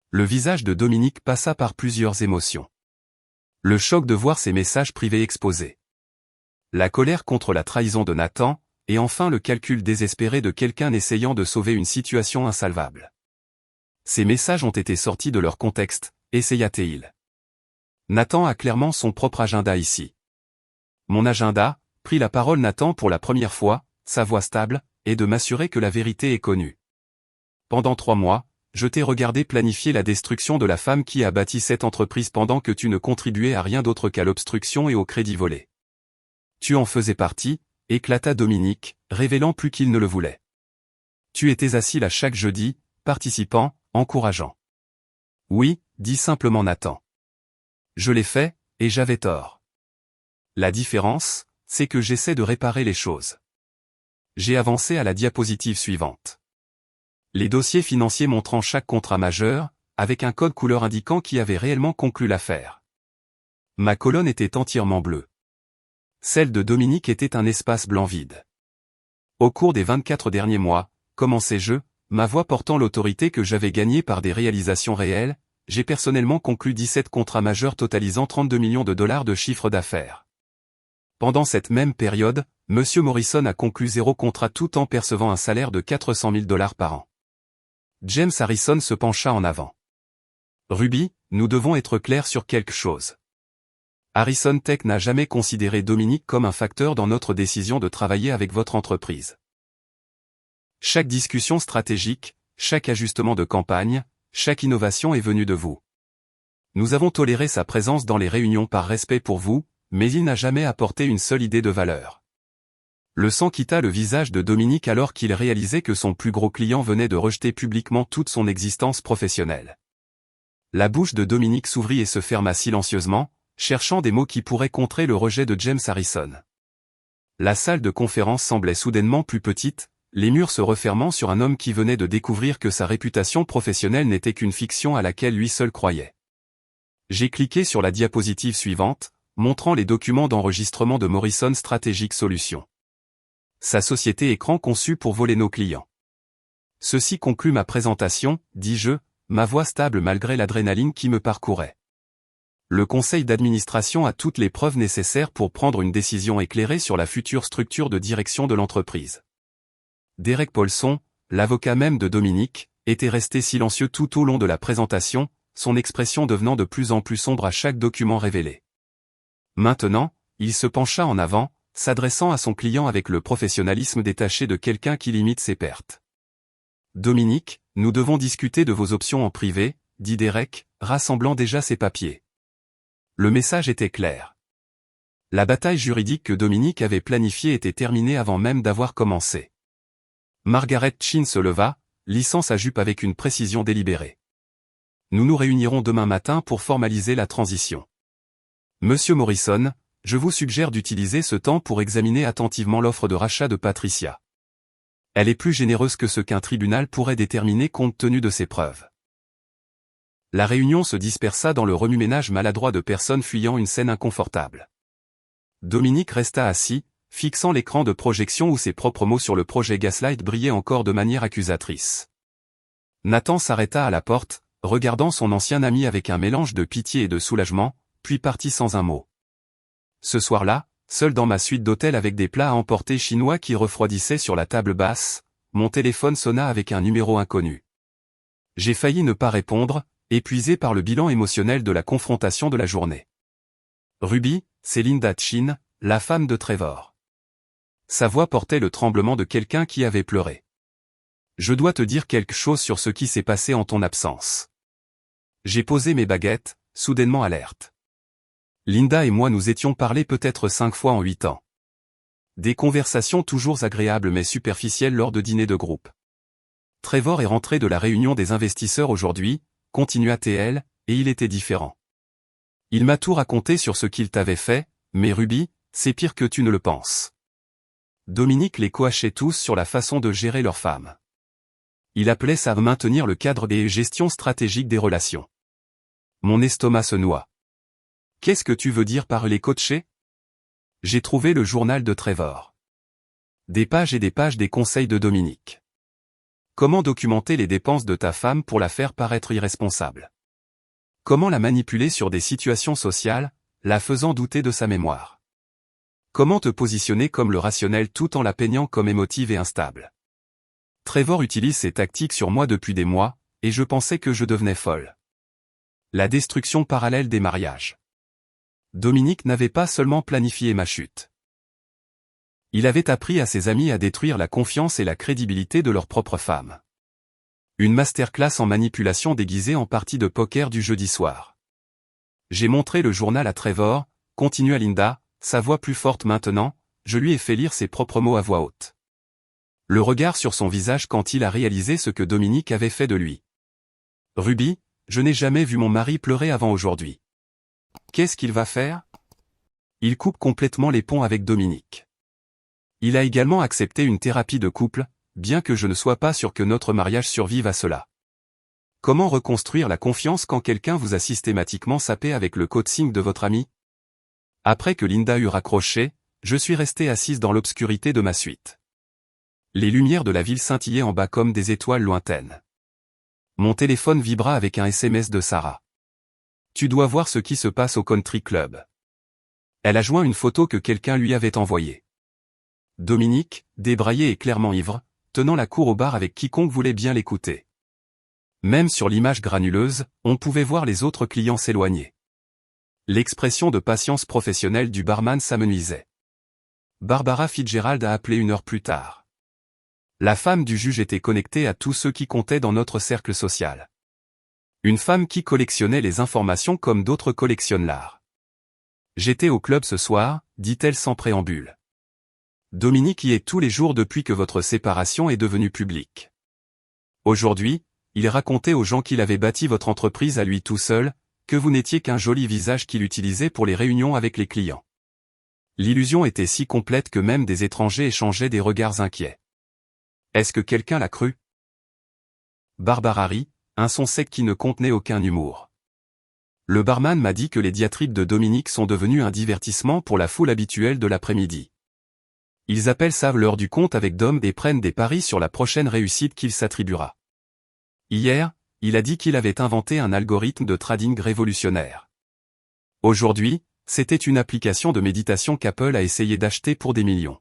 Le visage de Dominique passa par plusieurs émotions. Le choc de voir ses messages privés exposés. La colère contre la trahison de Nathan, et enfin le calcul désespéré de quelqu'un essayant de sauver une situation insalvable. Ces messages ont été sortis de leur contexte, essaya-t-il. Nathan a clairement son propre agenda ici. Mon agenda, prit la parole Nathan pour la première fois, sa voix stable, et de m'assurer que la vérité est connue. Pendant 3 mois, je t'ai regardé planifier la destruction de la femme qui a bâti cette entreprise pendant que tu ne contribuais à rien d'autre qu'à l'obstruction et au crédit volé. Tu en faisais partie, éclata Dominique, révélant plus qu'il ne le voulait. Tu étais assis là chaque jeudi, participant, encourageant. Oui, dit simplement Nathan. Je l'ai fait, et j'avais tort. La différence, c'est que j'essaie de réparer les choses. J'ai avancé à la diapositive suivante. Les dossiers financiers montrant chaque contrat majeur, avec un code couleur indiquant qui avait réellement conclu l'affaire. Ma colonne était entièrement bleue. Celle de Dominique était un espace blanc vide. Au cours des 24 derniers mois, commençais-je, ma voix portant l'autorité que j'avais gagnée par des réalisations réelles, j'ai personnellement conclu 17 contrats majeurs totalisant 32 millions de dollars de chiffre d'affaires. Pendant cette même période, M. Morrison a conclu 0 contrat tout en percevant un salaire de 400 000 dollars par an. James Harrison se pencha en avant. Ruby, nous devons être clairs sur quelque chose. Harrison Tech n'a jamais considéré Dominique comme un facteur dans notre décision de travailler avec votre entreprise. Chaque discussion stratégique, chaque ajustement de campagne, chaque innovation est venue de vous. Nous avons toléré sa présence dans les réunions par respect pour vous, mais il n'a jamais apporté une seule idée de valeur. Le sang quitta le visage de Dominique alors qu'il réalisait que son plus gros client venait de rejeter publiquement toute son existence professionnelle. La bouche de Dominique s'ouvrit et se ferma silencieusement, cherchant des mots qui pourraient contrer le rejet de James Harrison. La salle de conférence semblait soudainement plus petite, les murs se refermant sur un homme qui venait de découvrir que sa réputation professionnelle n'était qu'une fiction à laquelle lui seul croyait. J'ai cliqué sur la diapositive suivante, montrant les documents d'enregistrement de Morrison Strategic Solutions. Sa société écran conçue pour voler nos clients. Ceci conclut ma présentation, dis-je, ma voix stable malgré l'adrénaline qui me parcourait. Le conseil d'administration a toutes les preuves nécessaires pour prendre une décision éclairée sur la future structure de direction de l'entreprise. Derek Paulson, l'avocat même de Dominique, était resté silencieux tout au long de la présentation, son expression devenant de plus en plus sombre à chaque document révélé. Maintenant, il se pencha en avant, s'adressant à son client avec le professionnalisme détaché de quelqu'un qui limite ses pertes. Dominique, nous devons discuter de vos options en privé, dit Derek, rassemblant déjà ses papiers. Le message était clair. La bataille juridique que Dominique avait planifiée était terminée avant même d'avoir commencé. Margaret Chin se leva, lissant sa jupe avec une précision délibérée. Nous nous réunirons demain matin pour formaliser la transition. Monsieur Morrison, je vous suggère d'utiliser ce temps pour examiner attentivement l'offre de rachat de Patricia. Elle est plus généreuse que ce qu'un tribunal pourrait déterminer compte tenu de ses preuves. La réunion se dispersa dans le remue-ménage maladroit de personnes fuyant une scène inconfortable. Dominique resta assis, fixant l'écran de projection où ses propres mots sur le projet Gaslight brillaient encore de manière accusatrice. Nathan s'arrêta à la porte, regardant son ancien ami avec un mélange de pitié et de soulagement, puis partit sans un mot. Ce soir-là, seul dans ma suite d'hôtel avec des plats à emporter chinois qui refroidissaient sur la table basse, mon téléphone sonna avec un numéro inconnu. J'ai failli ne pas répondre, épuisé par le bilan émotionnel de la confrontation de la journée. Ruby, c'est Linda Chin, la femme de Trevor. Sa voix portait le tremblement de quelqu'un qui avait pleuré. Je dois te dire quelque chose sur ce qui s'est passé en ton absence. J'ai posé mes baguettes, soudainement alerte. Linda et moi nous étions parlé peut-être 5 fois en 8 ans. Des conversations toujours agréables mais superficielles lors de dîners de groupe. Trevor est rentré de la réunion des investisseurs aujourd'hui, continua-t-elle, et il était différent. Il m'a tout raconté sur ce qu'il t'avait fait, mais Ruby, c'est pire que tu ne le penses. Dominique les coachait tous sur la façon de gérer leurs femmes. Il appelait ça maintenir le cadre des gestions stratégiques des relations. Mon estomac se noie. Qu'est-ce que tu veux dire par les coacher? J'ai trouvé le journal de Trevor. Des pages et des pages des conseils de Dominique. Comment documenter les dépenses de ta femme pour la faire paraître irresponsable? Comment la manipuler sur des situations sociales, la faisant douter de sa mémoire? Comment te positionner comme le rationnel tout en la peignant comme émotive et instable? Trevor utilise ces tactiques sur moi depuis des mois, et je pensais que je devenais folle. La destruction parallèle des mariages. Dominique n'avait pas seulement planifié ma chute. Il avait appris à ses amis à détruire la confiance et la crédibilité de leur propre femme. Une masterclass en manipulation déguisée en partie de poker du jeudi soir. J'ai montré le journal à Trevor, continua Linda, sa voix plus forte maintenant, je lui ai fait lire ses propres mots à voix haute. Le regard sur son visage quand il a réalisé ce que Dominique avait fait de lui. Ruby, je n'ai jamais vu mon mari pleurer avant aujourd'hui. Qu'est-ce qu'il va faire? Il coupe complètement les ponts avec Dominique. Il a également accepté une thérapie de couple, bien que je ne sois pas sûr que notre mariage survive à cela. Comment reconstruire la confiance quand quelqu'un vous a systématiquement sapé avec le coaching de votre ami? Après que Linda eut raccroché, je suis resté assise dans l'obscurité de ma suite. Les lumières de la ville scintillaient en bas comme des étoiles lointaines. Mon téléphone vibra avec un SMS de Sarah. Tu dois voir ce qui se passe au country club. Elle a joint une photo que quelqu'un lui avait envoyée. Dominique, débraillé et clairement ivre, tenant la cour au bar avec quiconque voulait bien l'écouter. Même sur l'image granuleuse, on pouvait voir les autres clients s'éloigner. L'expression de patience professionnelle du barman s'amenuisait. Barbara Fitzgerald a appelé 1 heure plus tard. La femme du juge était connectée à tous ceux qui comptaient dans notre cercle social. Une femme qui collectionnait les informations comme d'autres collectionnent l'art. J'étais au club ce soir, dit-elle sans préambule. Dominique y est tous les jours depuis que votre séparation est devenue publique. Aujourd'hui, il racontait aux gens qu'il avait bâti votre entreprise à lui tout seul, que vous n'étiez qu'un joli visage qu'il utilisait pour les réunions avec les clients. L'illusion était si complète que même des étrangers échangeaient des regards inquiets. Est-ce que quelqu'un l'a cru? Barbara rit, un son sec qui ne contenait aucun humour. Le barman m'a dit que les diatribes de Dominique sont devenues un divertissement pour la foule habituelle de l'après-midi. Ils appellent ça l'heure du compte avec Dom et prennent des paris sur la prochaine réussite qu'il s'attribuera. Hier, il a dit qu'il avait inventé un algorithme de trading révolutionnaire. Aujourd'hui, c'était une application de méditation qu'Apple a essayé d'acheter pour des millions.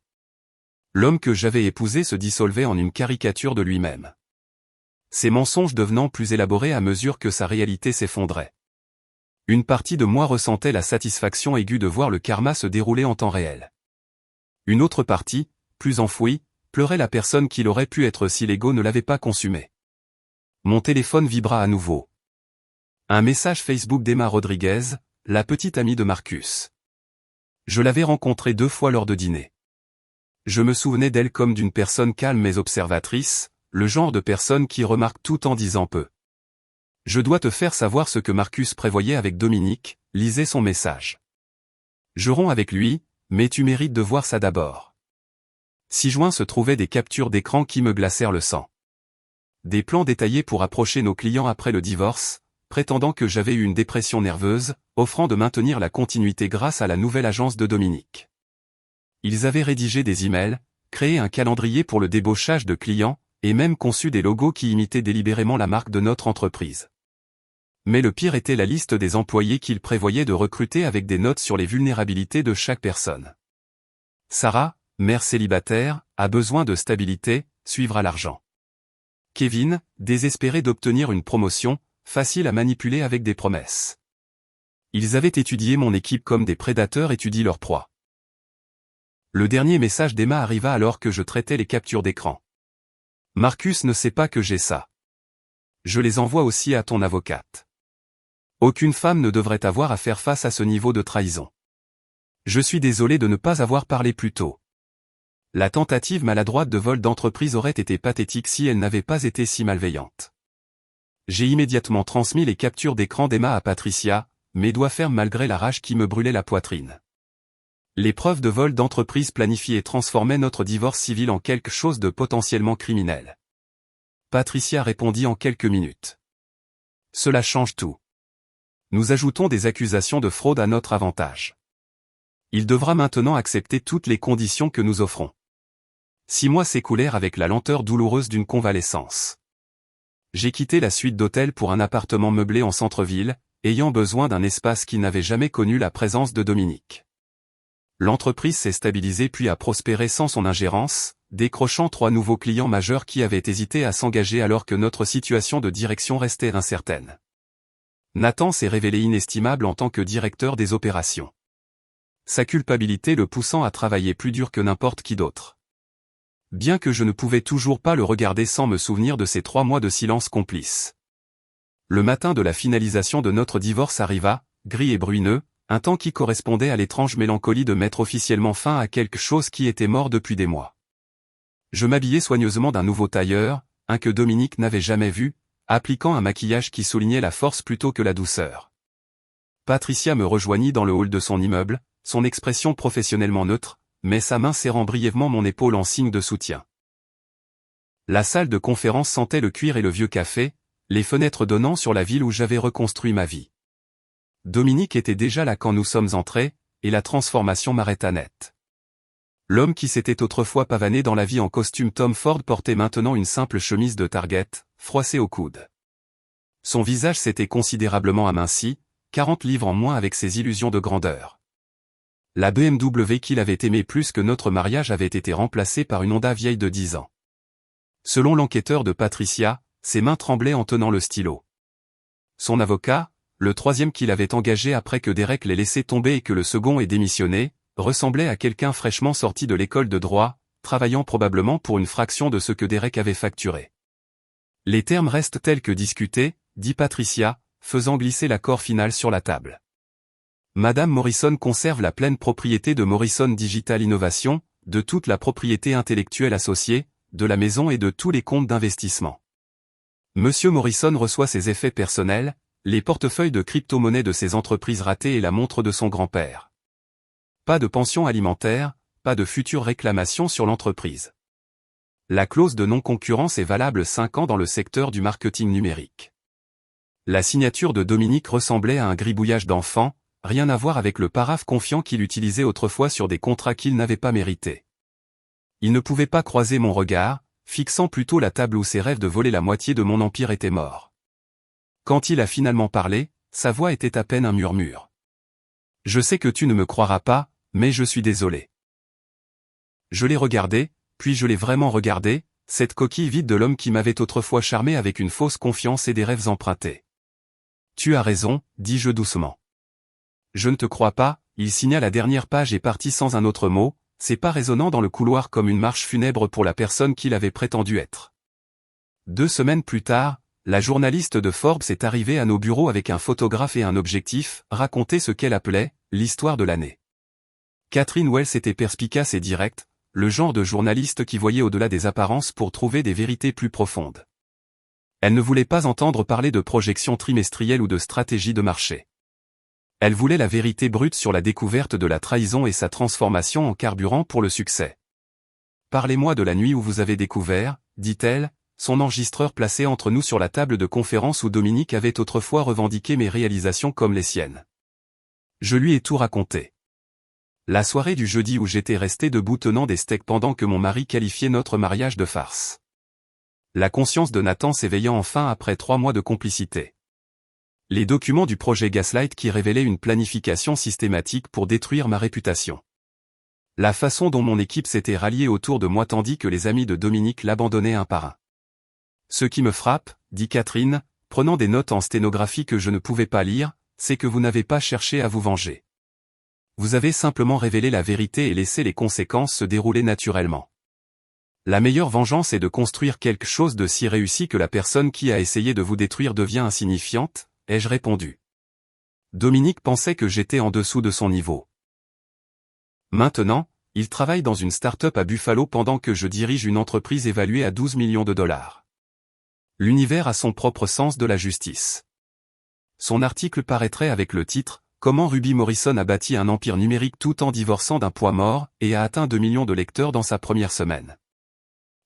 L'homme que j'avais épousé se dissolvait en une caricature de lui-même. Ses mensonges devenant plus élaborés à mesure que sa réalité s'effondrait. Une partie de moi ressentait la satisfaction aiguë de voir le karma se dérouler en temps réel. Une autre partie, plus enfouie, pleurait la personne qu'il aurait pu être si l'ego ne l'avait pas consumé. Mon téléphone vibra à nouveau. Un message Facebook d'Emma Rodriguez, la petite amie de Marcus. Je l'avais rencontrée 2 fois lors de dîner. Je me souvenais d'elle comme d'une personne calme mais observatrice, le genre de personne qui remarque tout en disant peu. Je dois te faire savoir ce que Marcus prévoyait avec Dominique, lisait son message. Je romps avec lui, mais tu mérites de voir ça d'abord. 6 juin se trouvaient des captures d'écran qui me glacèrent le sang. Des plans détaillés pour approcher nos clients après le divorce, prétendant que j'avais eu une dépression nerveuse, offrant de maintenir la continuité grâce à la nouvelle agence de Dominique. Ils avaient rédigé des emails, créé un calendrier pour le débauchage de clients, et même conçu des logos qui imitaient délibérément la marque de notre entreprise. Mais le pire était la liste des employés qu'ils prévoyaient de recruter avec des notes sur les vulnérabilités de chaque personne. Sarah, mère célibataire, a besoin de stabilité, suivra l'argent. Kevin, désespéré d'obtenir une promotion, facile à manipuler avec des promesses. Ils avaient étudié mon équipe comme des prédateurs étudient leur proie. Le dernier message d'Emma arriva alors que je traitais les captures d'écran. Marcus ne sait pas que j'ai ça. Je les envoie aussi à ton avocate. Aucune femme ne devrait avoir à faire face à ce niveau de trahison. Je suis désolé de ne pas avoir parlé plus tôt. La tentative maladroite de vol d'entreprise aurait été pathétique si elle n'avait pas été si malveillante. J'ai immédiatement transmis les captures d'écran d'Emma à Patricia, mes doigts fermes malgré la rage qui me brûlait la poitrine. Les preuves de vol d'entreprise planifiées transformaient notre divorce civil en quelque chose de potentiellement criminel. Patricia répondit en quelques minutes. Cela change tout. Nous ajoutons des accusations de fraude à notre avantage. Il devra maintenant accepter toutes les conditions que nous offrons. 6 mois s'écoulèrent avec la lenteur douloureuse d'une convalescence. J'ai quitté la suite d'hôtel pour un appartement meublé en centre-ville, ayant besoin d'un espace qui n'avait jamais connu la présence de Dominique. L'entreprise s'est stabilisée puis a prospéré sans son ingérence, décrochant 3 nouveaux clients majeurs qui avaient hésité à s'engager alors que notre situation de direction restait incertaine. Nathan s'est révélé inestimable en tant que directeur des opérations. sa culpabilité le poussant à travailler plus dur que n'importe qui d'autre. Bien que je ne pouvais toujours pas le regarder sans me souvenir de ces 3 mois de silence complice. Le matin de la finalisation de notre divorce arriva, gris et brumeux, un temps qui correspondait à l'étrange mélancolie de mettre officiellement fin à quelque chose qui était mort depuis des mois. Je m'habillai soigneusement d'un nouveau tailleur, un que Dominique n'avait jamais vu, appliquant un maquillage qui soulignait la force plutôt que la douceur. Patricia me rejoignit dans le hall de son immeuble, son expression professionnellement neutre, mais sa main serrant brièvement mon épaule en signe de soutien. La salle de conférence sentait le cuir et le vieux café, les fenêtres donnant sur la ville où j'avais reconstruit ma vie. Dominique était déjà là quand nous sommes entrés, et la transformation m'arrêta net. L'homme qui s'était autrefois pavané dans la vie en costume Tom Ford portait maintenant une simple chemise de Target, froissée au coude. Son visage s'était considérablement aminci, 40 livres en moins avec ses illusions de grandeur. La BMW qu'il avait aimée plus que notre mariage avait été remplacée par une Honda vieille de 10 ans. Selon l'enquêteur de Patricia, ses mains tremblaient en tenant le stylo. Son avocat, le troisième qu'il avait engagé après que Derek l'ait laissé tomber et que le second ait démissionné, ressemblait à quelqu'un fraîchement sorti de l'école de droit, travaillant probablement pour une fraction de ce que Derek avait facturé. Les termes restent tels que discutés, dit Patricia, faisant glisser l'accord final sur la table. Madame Morrison conserve la pleine propriété de Morrison Digital Innovation, de toute la propriété intellectuelle associée, de la maison et de tous les comptes d'investissement. Monsieur Morrison reçoit ses effets personnels, les portefeuilles de crypto-monnaies de ses entreprises ratées et la montre de son grand-père. Pas de pension alimentaire, pas de future réclamation sur l'entreprise. La clause de non-concurrence est valable 5 ans dans le secteur du marketing numérique. La signature de Dominique ressemblait à un gribouillage d'enfant, rien à voir avec le paraphe confiant qu'il utilisait autrefois sur des contrats qu'il n'avait pas mérités. Il ne pouvait pas croiser mon regard, fixant plutôt la table où ses rêves de voler la moitié de mon empire étaient morts. Quand il a finalement parlé, sa voix était à peine un murmure. « Je sais que tu ne me croiras pas, mais je suis désolé. » Je l'ai regardé, puis je l'ai vraiment regardé, cette coquille vide de l'homme qui m'avait autrefois charmé avec une fausse confiance et des rêves empruntés. « Tu as raison, dis-je doucement. »« Je ne te crois pas, » il signa la dernière page et partit sans un autre mot, ses pas résonnant dans le couloir comme une marche funèbre pour la personne qu'il avait prétendu être. 2 semaines plus tard, la journaliste de Forbes est arrivée à nos bureaux avec un photographe et un objectif, raconter ce qu'elle appelait « l'histoire de l'année ». Catherine Wells était perspicace et directe, le genre de journaliste qui voyait au-delà des apparences pour trouver des vérités plus profondes. Elle ne voulait pas entendre parler de projections trimestrielles ou de stratégie de marché. Elle voulait la vérité brute sur la découverte de la trahison et sa transformation en carburant pour le succès. « Parlez-moi de la nuit où vous avez découvert, » dit-elle, son enregistreur placé entre nous sur la table de conférence où Dominique avait autrefois revendiqué mes réalisations comme les siennes. Je lui ai tout raconté. La soirée du jeudi où j'étais resté debout tenant des steaks pendant que mon mari qualifiait notre mariage de farce. La conscience de Nathan s'éveillant enfin après 3 mois de complicité. Les documents du projet Gaslight qui révélaient une planification systématique pour détruire ma réputation. La façon dont mon équipe s'était ralliée autour de moi tandis que les amis de Dominique l'abandonnaient un par un. Ce qui me frappe, dit Catherine, prenant des notes en sténographie que je ne pouvais pas lire, c'est que vous n'avez pas cherché à vous venger. Vous avez simplement révélé la vérité et laissé les conséquences se dérouler naturellement. La meilleure vengeance est de construire quelque chose de si réussi que la personne qui a essayé de vous détruire devient insignifiante, ai-je répondu. Dominique pensait que j'étais en dessous de son niveau. Maintenant, il travaille dans une start-up à Buffalo pendant que je dirige une entreprise évaluée à 12 millions de dollars. L'univers a son propre sens de la justice. Son article paraîtrait avec le titre « Comment Ruby Morrison a bâti un empire numérique tout en divorçant d'un poids mort et a atteint 2 millions de lecteurs dans sa première semaine ».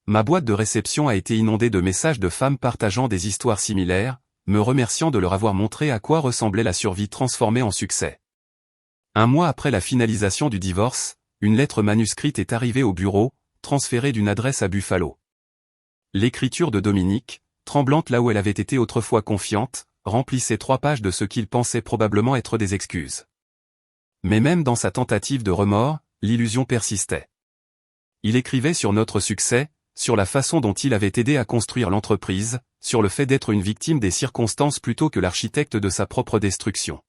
Ma boîte de réception a été inondée de messages de femmes partageant des histoires similaires, me remerciant de leur avoir montré à quoi ressemblait la survie transformée en succès. 1 mois après la finalisation du divorce, une lettre manuscrite est arrivée au bureau, transférée d'une adresse à Buffalo. L'écriture de Dominique, tremblante là où elle avait été autrefois confiante, remplissait 3 pages de ce qu'il pensait probablement être des excuses. Mais même dans sa tentative de remords, l'illusion persistait. Il écrivait sur notre succès, sur la façon dont il avait aidé à construire l'entreprise, sur le fait d'être une victime des circonstances plutôt que l'architecte de sa propre destruction.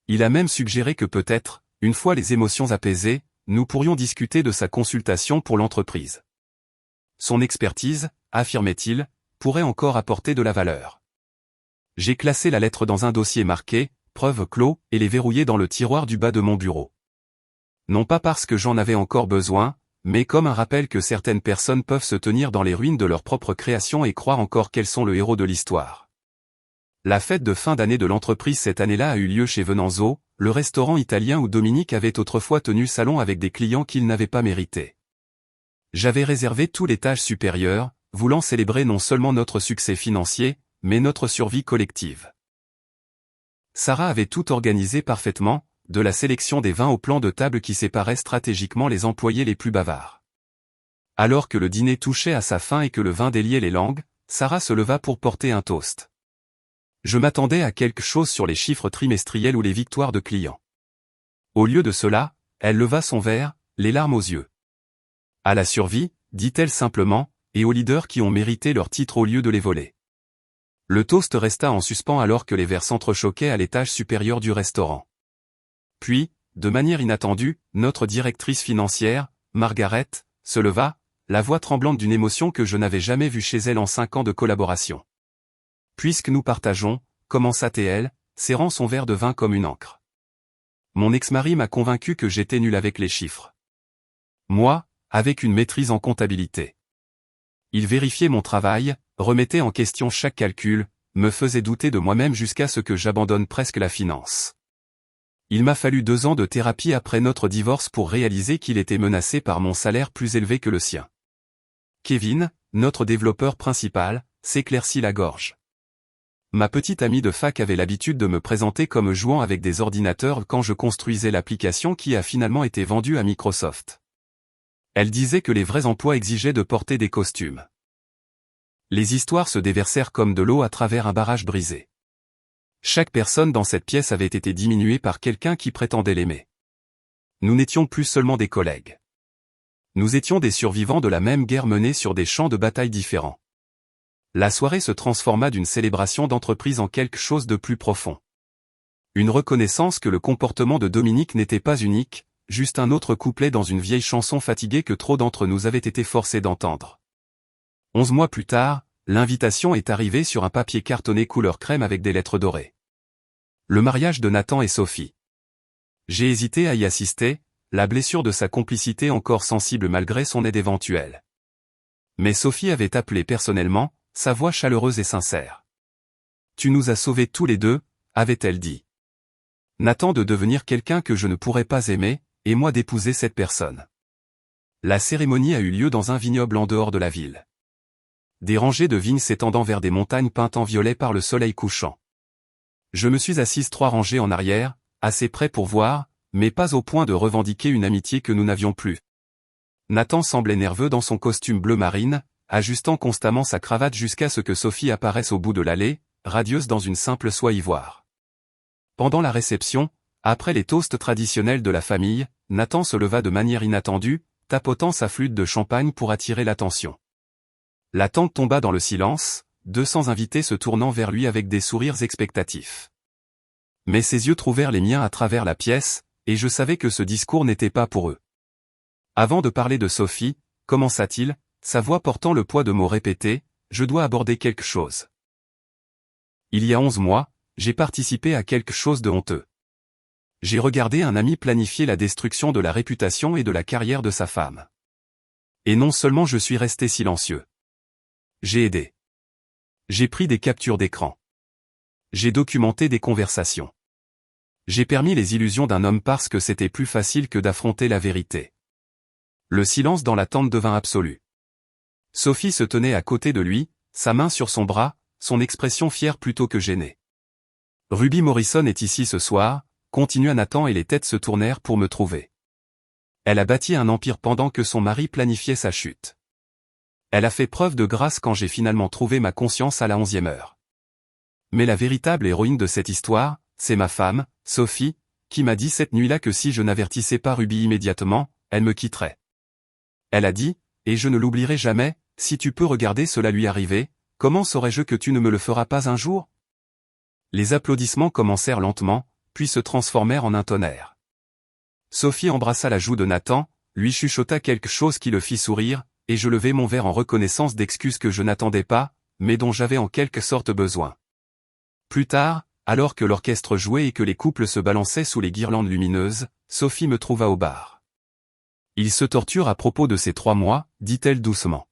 Il a même suggéré que peut-être, Une fois les émotions apaisées, nous pourrions discuter de sa consultation pour l'entreprise. Son expertise, affirmait-il, pourrait encore apporter de la valeur. J'ai classé la lettre dans un dossier marqué « Preuve clos » et l'ai verrouillée dans le tiroir du bas de mon bureau. Non pas parce que j'en avais encore besoin, mais comme un rappel que certaines personnes peuvent se tenir dans les ruines de leur propre création et croire encore qu'elles sont le héros de l'histoire. La fête de fin d'année de l'entreprise cette année-là a eu lieu chez Venanzo, le restaurant italien où Dominique avait autrefois tenu salon avec des clients qu'il n'avait pas mérités. J'avais réservé tout l'étage supérieur, voulant célébrer non seulement notre succès financier, mais notre survie collective. Sarah avait tout organisé parfaitement, de la sélection des vins au plan de table qui séparait stratégiquement les employés les plus bavards. Alors que le dîner touchait à sa fin et que le vin déliait les langues, Sarah se leva pour porter un toast. Je m'attendais à quelque chose sur les chiffres trimestriels ou les victoires de clients. Au lieu de cela, elle leva son verre, les larmes aux yeux. À la survie, dit-elle simplement, et aux leaders qui ont mérité leur titre au lieu de les voler. Le toast resta en suspens alors que les verres s'entrechoquaient à l'étage supérieur du restaurant. Puis, de manière inattendue, notre directrice financière, Margaret, se leva, la voix tremblante d'une émotion que je n'avais jamais vue chez elle en 5 ans de collaboration. Puisque nous partageons, commença-t-elle, serrant son verre de vin comme une encre. Mon ex-mari m'a convaincu que j'étais nul avec les chiffres. Moi, avec une maîtrise en comptabilité. Il vérifiait mon travail, remettait en question chaque calcul, me faisait douter de moi-même jusqu'à ce que j'abandonne presque la finance. Il m'a fallu 2 ans de thérapie après notre divorce pour réaliser qu'il était menacé par mon salaire plus élevé que le sien. Kevin, notre développeur principal, s'éclaircit la gorge. Ma petite amie de fac avait l'habitude de me présenter comme jouant avec des ordinateurs quand je construisais l'application qui a finalement été vendue à Microsoft. Elle disait que les vrais emplois exigeaient de porter des costumes. Les histoires se déversèrent comme de l'eau à travers un barrage brisé. Chaque personne dans cette pièce avait été diminuée par quelqu'un qui prétendait l'aimer. Nous n'étions plus seulement des collègues. Nous étions des survivants de la même guerre menée sur des champs de bataille différents. La soirée se transforma d'une célébration d'entreprise en quelque chose de plus profond. Une reconnaissance que le comportement de Dominique n'était pas unique, juste un autre couplet dans une vieille chanson fatiguée que trop d'entre nous avaient été forcés d'entendre. 11 mois plus tard, l'invitation est arrivée sur un papier cartonné couleur crème avec des lettres dorées. Le mariage de Nathan et Sophie. J'ai hésité à y assister, la blessure de sa complicité encore sensible malgré son aide éventuelle. Mais Sophie avait appelé personnellement, sa voix chaleureuse et sincère. « Tu nous as sauvés tous les deux », avait-elle dit. Nathan de devenir quelqu'un que je ne pourrais pas aimer, et moi d'épouser cette personne. La cérémonie a eu lieu dans un vignoble en dehors de la ville. Des rangées de vignes s'étendant vers des montagnes peintes en violet par le soleil couchant. Je me suis assise 3 rangées en arrière, assez près pour voir, mais pas au point de revendiquer une amitié que nous n'avions plus. Nathan semblait nerveux dans son costume bleu marine, ajustant constamment sa cravate jusqu'à ce que Sophie apparaisse au bout de l'allée, radieuse dans une simple soie ivoire. Pendant la réception, après les toasts traditionnels de la famille, Nathan se leva de manière inattendue, tapotant sa flûte de champagne pour attirer l'attention. La tente tomba dans le silence, 200 invités se tournant vers lui avec des sourires expectatifs. Mais ses yeux trouvèrent les miens à travers la pièce, et je savais que ce discours n'était pas pour eux. Avant de parler de Sophie, commença-t-il, sa voix portant le poids de mots répétés, je dois aborder quelque chose. Il y a 11 mois, j'ai participé à quelque chose de honteux. J'ai regardé un ami planifier la destruction de la réputation et de la carrière de sa femme. Et non seulement je suis resté silencieux. J'ai aidé. J'ai pris des captures d'écran. J'ai documenté des conversations. J'ai permis les illusions d'un homme parce que c'était plus facile que d'affronter la vérité. Le silence dans la tente devint absolu. Sophie se tenait à côté de lui, sa main sur son bras, son expression fière plutôt que gênée. Ruby Morrison est ici ce soir, continua Nathan et les têtes se tournèrent pour me trouver. Elle a bâti un empire pendant que son mari planifiait sa chute. Elle a fait preuve de grâce quand j'ai finalement trouvé ma conscience à la 11e heure. Mais la véritable héroïne de cette histoire, c'est ma femme, Sophie, qui m'a dit cette nuit-là que si je n'avertissais pas Ruby immédiatement, elle me quitterait. Elle a dit, et je ne l'oublierai jamais, si tu peux regarder cela lui arriver, comment saurais-je que tu ne me le feras pas un jour ? Les applaudissements commencèrent lentement, puis se transformèrent en un tonnerre. Sophie embrassa la joue de Nathan, lui chuchota quelque chose qui le fit sourire, et je levai mon verre en reconnaissance d'excuses que je n'attendais pas, mais dont j'avais en quelque sorte besoin. Plus tard, alors que l'orchestre jouait et que les couples se balançaient sous les guirlandes lumineuses, Sophie me trouva au bar. Il se torture à propos de ces 3 mois, dit-elle doucement.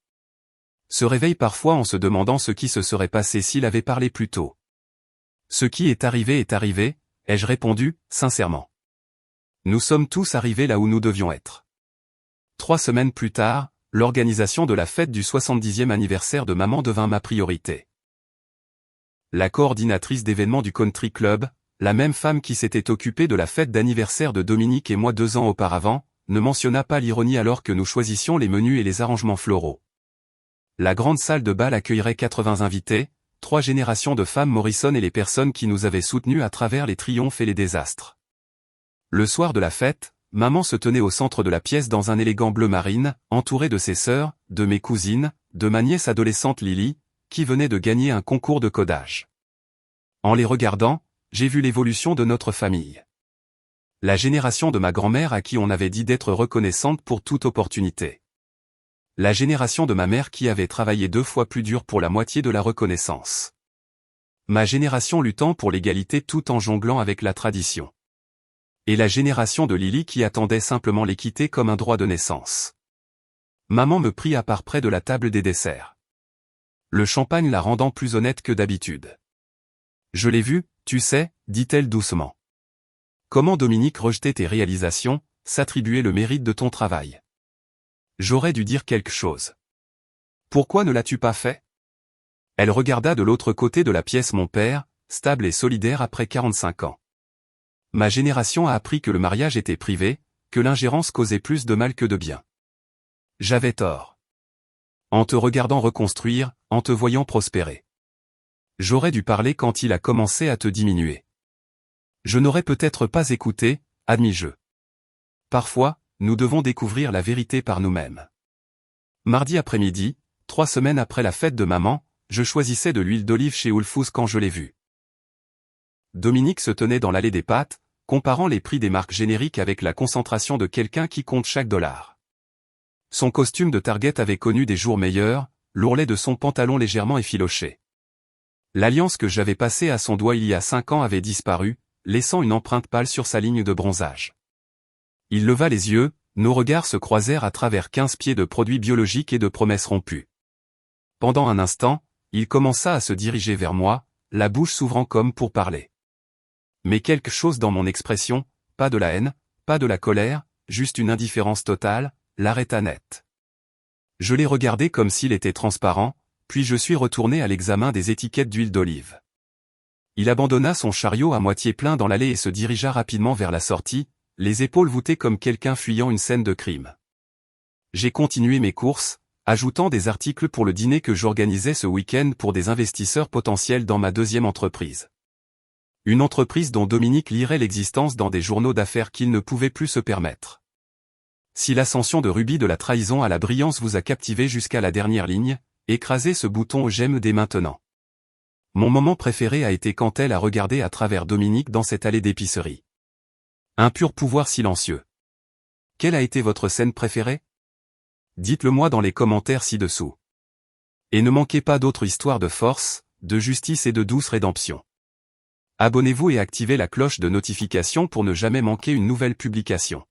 Se réveille parfois en se demandant ce qui se serait passé s'il avait parlé plus tôt. Ce qui est arrivé, ai-je répondu, sincèrement. Nous sommes tous arrivés là où nous devions être. 3 semaines plus tard, l'organisation de la fête du 70e anniversaire de maman devint ma priorité. La coordinatrice d'événements du country club, la même femme qui s'était occupée de la fête d'anniversaire de Dominique et moi 2 ans auparavant, ne mentionna pas l'ironie alors que nous choisissions les menus et les arrangements floraux. La grande salle de bal accueillerait 80 invités, 3 générations de femmes Morrison et les personnes qui nous avaient soutenus à travers les triomphes et les désastres. Le soir de la fête, maman se tenait au centre de la pièce dans un élégant bleu marine, entourée de ses sœurs, de mes cousines, de ma nièce adolescente Lily, qui venait de gagner un concours de codage. En les regardant, j'ai vu l'évolution de notre famille. La génération de ma grand-mère à qui on avait dit d'être reconnaissante pour toute opportunité. La génération de ma mère qui avait travaillé 2 fois plus dur pour la moitié de la reconnaissance. Ma génération luttant pour l'égalité tout en jonglant avec la tradition. Et la génération de Lily qui attendait simplement l'équité comme un droit de naissance. Maman me prit à part près de la table des desserts. Le champagne la rendant plus honnête que d'habitude. Je l'ai vu, tu sais, dit-elle doucement. Comment Dominique rejetait tes réalisations, s'attribuer le mérite de ton travail. J'aurais dû dire quelque chose. Pourquoi ne l'as-tu pas fait? Elle regarda de l'autre côté de la pièce mon père, stable et solidaire après 45 ans. Ma génération a appris que le mariage était privé, que l'ingérence causait plus de mal que de bien. J'avais tort. En te regardant reconstruire, en te voyant prospérer. J'aurais dû parler quand il a commencé à te diminuer. Je n'aurais peut-être pas écouté, admis-je. Parfois, nous devons découvrir la vérité par nous-mêmes. Mardi après-midi, 3 semaines après la fête de maman, je choisissais de l'huile d'olive chez Whole Foods quand je l'ai vue. Dominique se tenait dans l'allée des pâtes, comparant les prix des marques génériques avec la concentration de quelqu'un qui compte chaque dollar. Son costume de Target avait connu des jours meilleurs, l'ourlet de son pantalon légèrement effiloché. L'alliance que j'avais passée à son doigt il y a 5 ans avait disparu, laissant une empreinte pâle sur sa ligne de bronzage. Il leva les yeux, nos regards se croisèrent à travers 15 pieds de produits biologiques et de promesses rompues. Pendant un instant, il commença à se diriger vers moi, la bouche s'ouvrant comme pour parler. Mais quelque chose dans mon expression, pas de la haine, pas de la colère, juste une indifférence totale, l'arrêta net. Je l'ai regardé comme s'il était transparent, puis je suis retourné à l'examen des étiquettes d'huile d'olive. Il abandonna son chariot à moitié plein dans l'allée et se dirigea rapidement vers la sortie, les épaules voûtées comme quelqu'un fuyant une scène de crime. J'ai continué mes courses, ajoutant des articles pour le dîner que j'organisais ce week-end pour des investisseurs potentiels dans ma 2e entreprise. Une entreprise dont Dominique lirait l'existence dans des journaux d'affaires qu'il ne pouvait plus se permettre. Si l'ascension de Ruby de la trahison à la brillance vous a captivé jusqu'à la dernière ligne, écrasez ce bouton j'aime dès maintenant. Mon moment préféré a été quand elle a regardé à travers Dominique dans cette allée d'épicerie. Un pur pouvoir silencieux. Quelle a été votre scène préférée? Dites-le moi dans les commentaires ci-dessous. Et ne manquez pas d'autres histoires de force, de justice et de douce rédemption. Abonnez-vous et activez la cloche de notification pour ne jamais manquer une nouvelle publication.